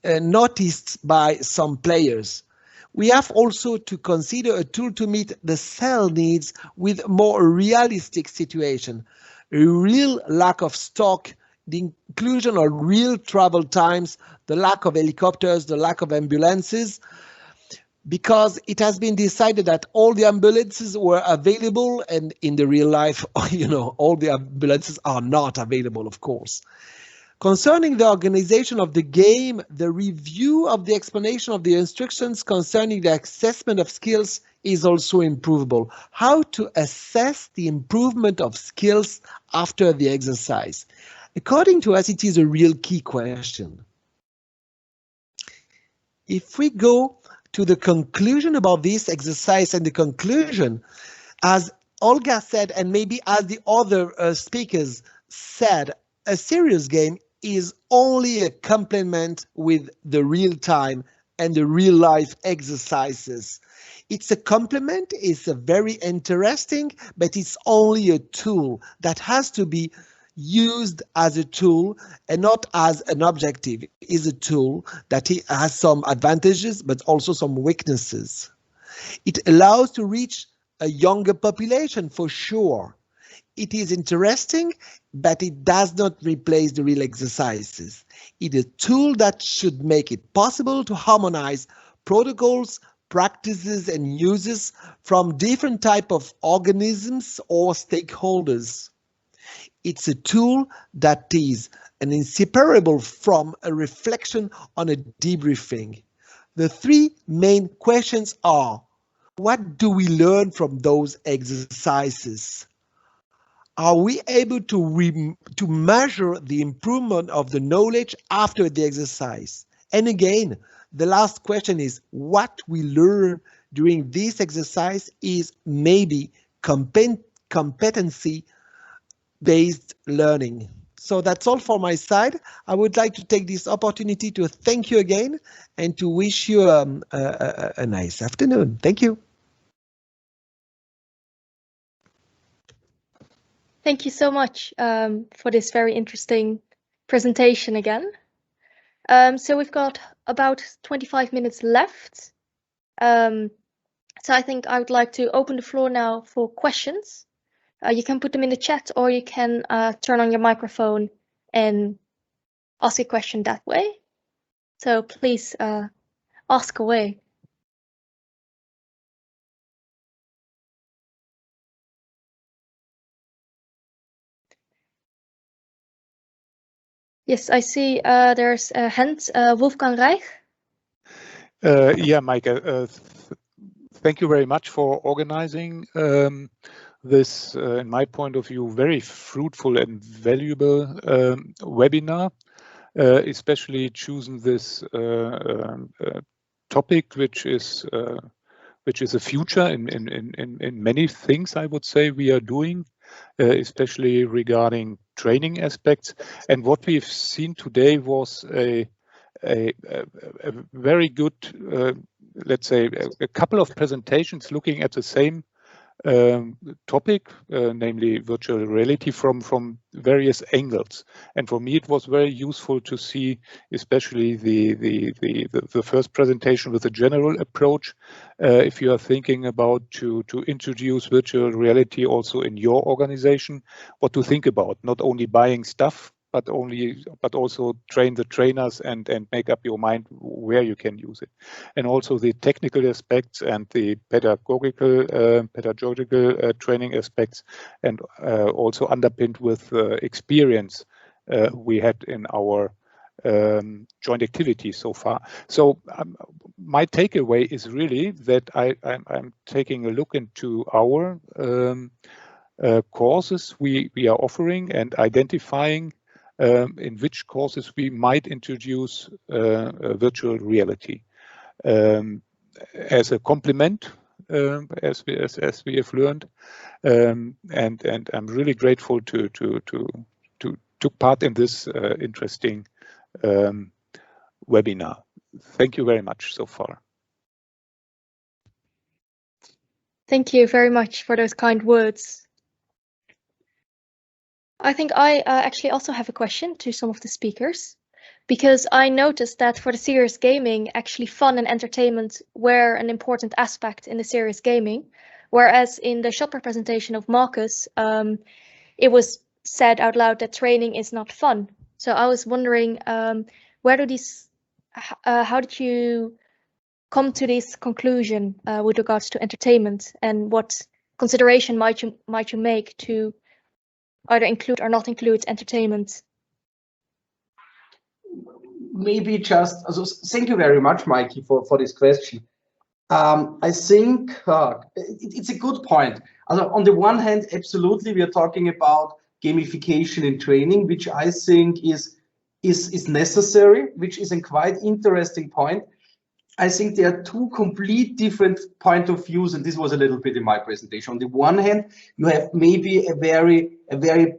noticed by some players. We have also to consider a tool to meet the cell needs with more realistic situation. A real lack of stock, the inclusion of real travel times, the lack of helicopters, the lack of ambulances, because it has been decided that all the ambulances were available, and in the real life, all the ambulances are not available, of course. Concerning the organization of the game, the review of the explanation of the instructions concerning the assessment of skills is also improvable. How to assess the improvement of skills after the exercise? According to us, it is a real key question. If we go to the conclusion about this exercise, and the conclusion, as Olga said, and maybe as the other speakers said, a serious game is only a complement with the real time and the real life exercises. It's a complement, it's a very interesting, but it's only a tool that has to be used as a tool and not as an objective. It is a tool that has some advantages but also some weaknesses. It allows to reach a younger population for sure. It is interesting, but it does not replace the real exercises. It is a tool that should make it possible to harmonize protocols, practices and uses from different types of organisms or stakeholders. It's a tool that is an inseparable from a reflection on a debriefing. The three main questions are: what do we learn from those exercises? Are we able to measure the improvement of the knowledge after the exercise? And again, the last question is: what we learn during this exercise is maybe competency based learning. So that's all for my side. I would like to take this opportunity to thank you again and to wish you a nice afternoon. Thank you. Thank you so much for this very interesting presentation again. So we've got about 25 minutes left. So I think I would like to open the floor now for questions. You can put them in the chat, or you can turn on your microphone and ask a question that way. So please ask away. Yes, I see there's a hand, Wolfgang Reich. Yeah, Maike, thank you very much for organizing this, in my point of view, very fruitful and valuable webinar, especially choosing this topic, which is a future in many things, I would say, we are doing, especially regarding training aspects. And what we've seen today was a very good, let's say, a couple of presentations looking at the same topic, namely virtual reality from various angles. And for me, it was very useful to see, especially the first presentation with a general approach. If you are thinking about to introduce virtual reality also in your organization, what to think about, not only buying stuff, but also train the trainers and make up your mind where you can use it. And also the technical aspects and the pedagogical training aspects, and also underpinned with experience we had in our joint activities so far. So my takeaway is really that I'm taking a look into our courses we are offering and identifying in which courses we might introduce virtual reality as a complement, as we have learned, and I'm really grateful to took part in this interesting webinar. Thank you very much so far. Thank you very much for those kind words. I think I actually also have a question to some of the speakers, because I noticed that for the serious gaming, actually fun and entertainment were an important aspect in the serious gaming, whereas in the SHOTPROS presentation of Marcus, it was said out loud that training is not fun. So I was wondering, how did you come to this conclusion with regards to entertainment, and what consideration might you make to either include or not include entertainment? Maybe just, thank you very much, Mikey, for this question. I think it's a good point. On the one hand, absolutely, we are talking about gamification in training, which I think is necessary, which is a quite interesting point. I think there are two complete different point of views, and this was a little bit in my presentation. On the one hand, you have maybe a very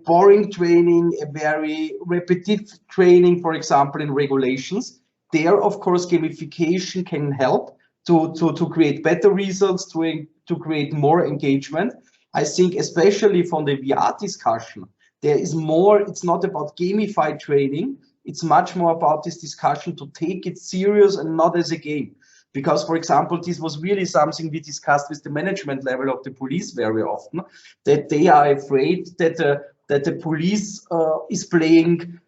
boring training, a very repetitive training, for example, in regulations. There, of course, gamification can help to create better results, to create more engagement. I think especially from the VR discussion, there is more, it's not about gamified training, it's much more about this discussion to take it serious and not as a game. Because, for example, this was really something we discussed with the management level of the police very often, that they are afraid that the police is playing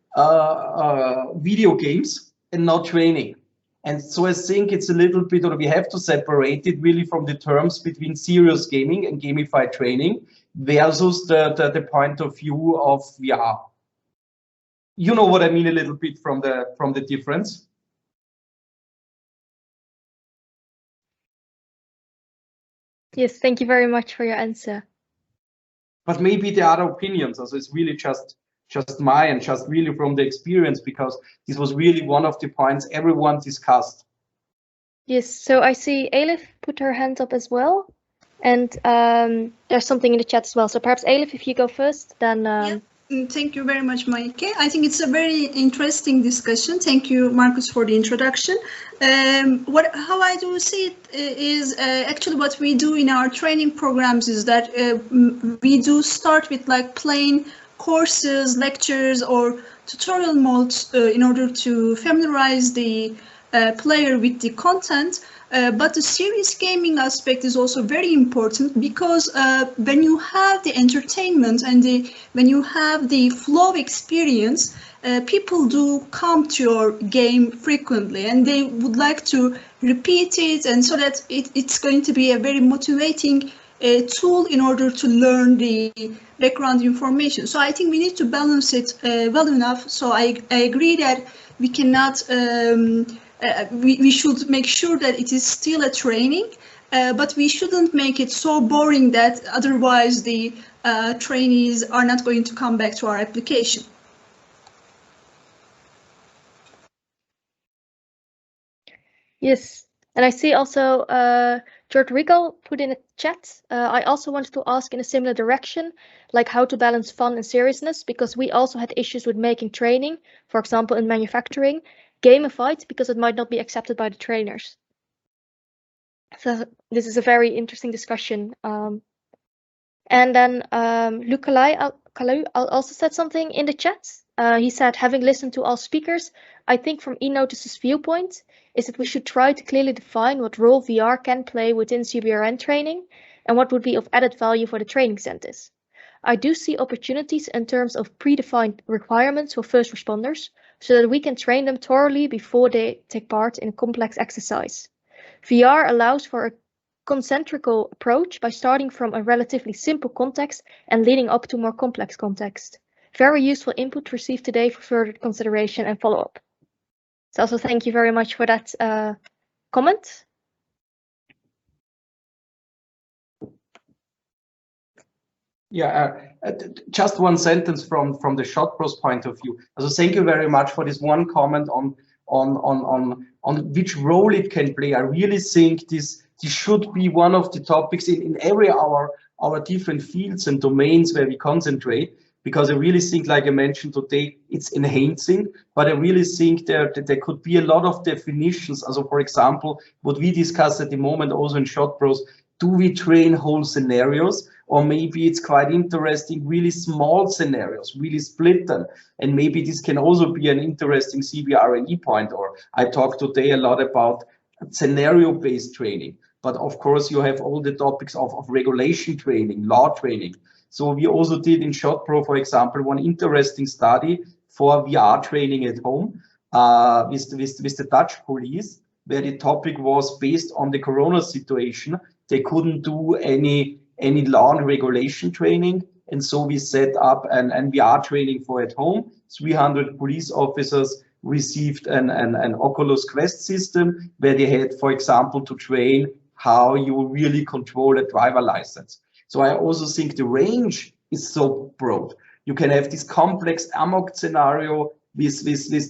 video games and not training. And so I think it's a little bit, or we have to separate it really from the terms between serious gaming and gamified training versus the point of view of VR. You know what I mean a little bit from the difference. Yes, thank you very much for your answer. But maybe there are other opinions. Also, it's really just mine and just really from the experience, because this was really one of the points everyone discussed. Yes, so I see Elif put her hand up as well, and there's something in the chat as well. So perhaps Elif, if you go first, then. Yeah. Thank you very much, Maike. I think it's a very interesting discussion. Thank you, Marcus, for the introduction. How I do see it is actually what we do in our training programs is that we do start with like plain courses, lectures, or tutorial modes in order to familiarize the player with the content. But the serious gaming aspect is also very important because when you have the entertainment and when you have the flow experience, people do come to your game frequently and they would like to repeat it, and so that it's going to be a very motivating tool in order to learn the background information. So I think we need to balance it well enough. So I agree that we cannot we should make sure that it is still a training, but we shouldn't make it so boring that otherwise the trainees are not going to come back to our application. Yes, and I see also George Rigal put in a chat. I also wanted to ask in a similar direction, like how to balance fun and seriousness, because we also had issues with making training, for example, in manufacturing, gamified because it might not be accepted by the trainers. So this is a very interesting discussion. And then Luke Kalau also said something in the chat. He said, having listened to all speakers, I think from eNOTICE's viewpoint is that we should try to clearly define what role VR can play within CBRN training and what would be of added value for the training centers. I do see opportunities in terms of predefined requirements for first responders so that we can train them thoroughly before they take part in a complex exercise. VR allows for a concentrical approach by starting from a relatively simple context and leading up to more complex context. Very useful input received today for further consideration and follow-up. So also thank you very much for that comment. Yeah, just one sentence from the SHOTPROS point of view. So thank you very much for this one comment on which role it can play. I really think this should be one of the topics in every our different fields and domains where we concentrate, because I really think, like I mentioned today, it's enhancing, but I really think that there could be a lot of definitions. Also, for example, what we discuss at the moment also in SHOTPROS, do we train whole scenarios? Or maybe it's quite interesting, really small scenarios, really split them. And maybe this can also be an interesting CBRN point. Or I talked today a lot about scenario-based training. But of course, you have all the topics of regulation training, law training. So we also did in SHOTPRO, for example, one interesting study for VR training at home with the Dutch police, where the topic was based on the Corona situation. They couldn't do any law and regulation training, and so we set up an VR training for at home. 300 police officers received an Oculus Quest system where they had, for example, to train how you really control a driver license. So I also think the range is so broad. You can have this complex amok scenario with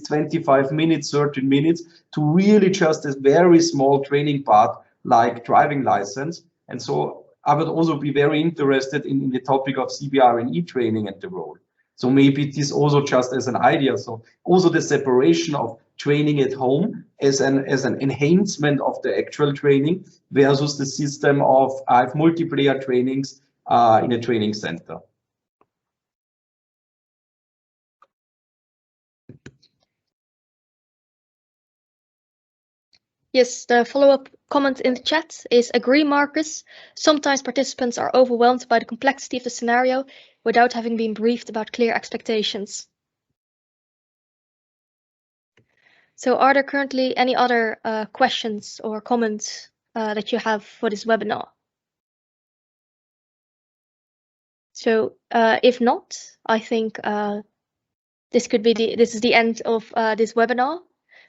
25 minutes, 30 minutes, to really just a very small training part like driving license. And so I would also be very interested in the topic of CBRN training and the role. So maybe this also just as an idea. So also the separation of training at home as an enhancement of the actual training versus the system of I have multiplayer trainings in a training center. Yes, the follow-up comment in the chat is agree, Marcus. Sometimes participants are overwhelmed by the complexity of the scenario without having been briefed about clear expectations. So are there currently any other questions or comments that you have for this webinar? So if not, I think this is the end of this webinar.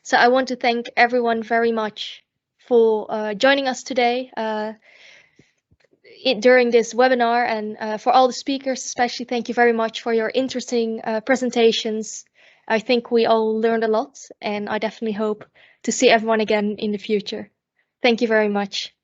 So I want to thank everyone very much for joining us today during this webinar, and for all the speakers, especially thank you very much for your interesting presentations. I think we all learned a lot, and I definitely hope to see everyone again in the future. Thank you very much.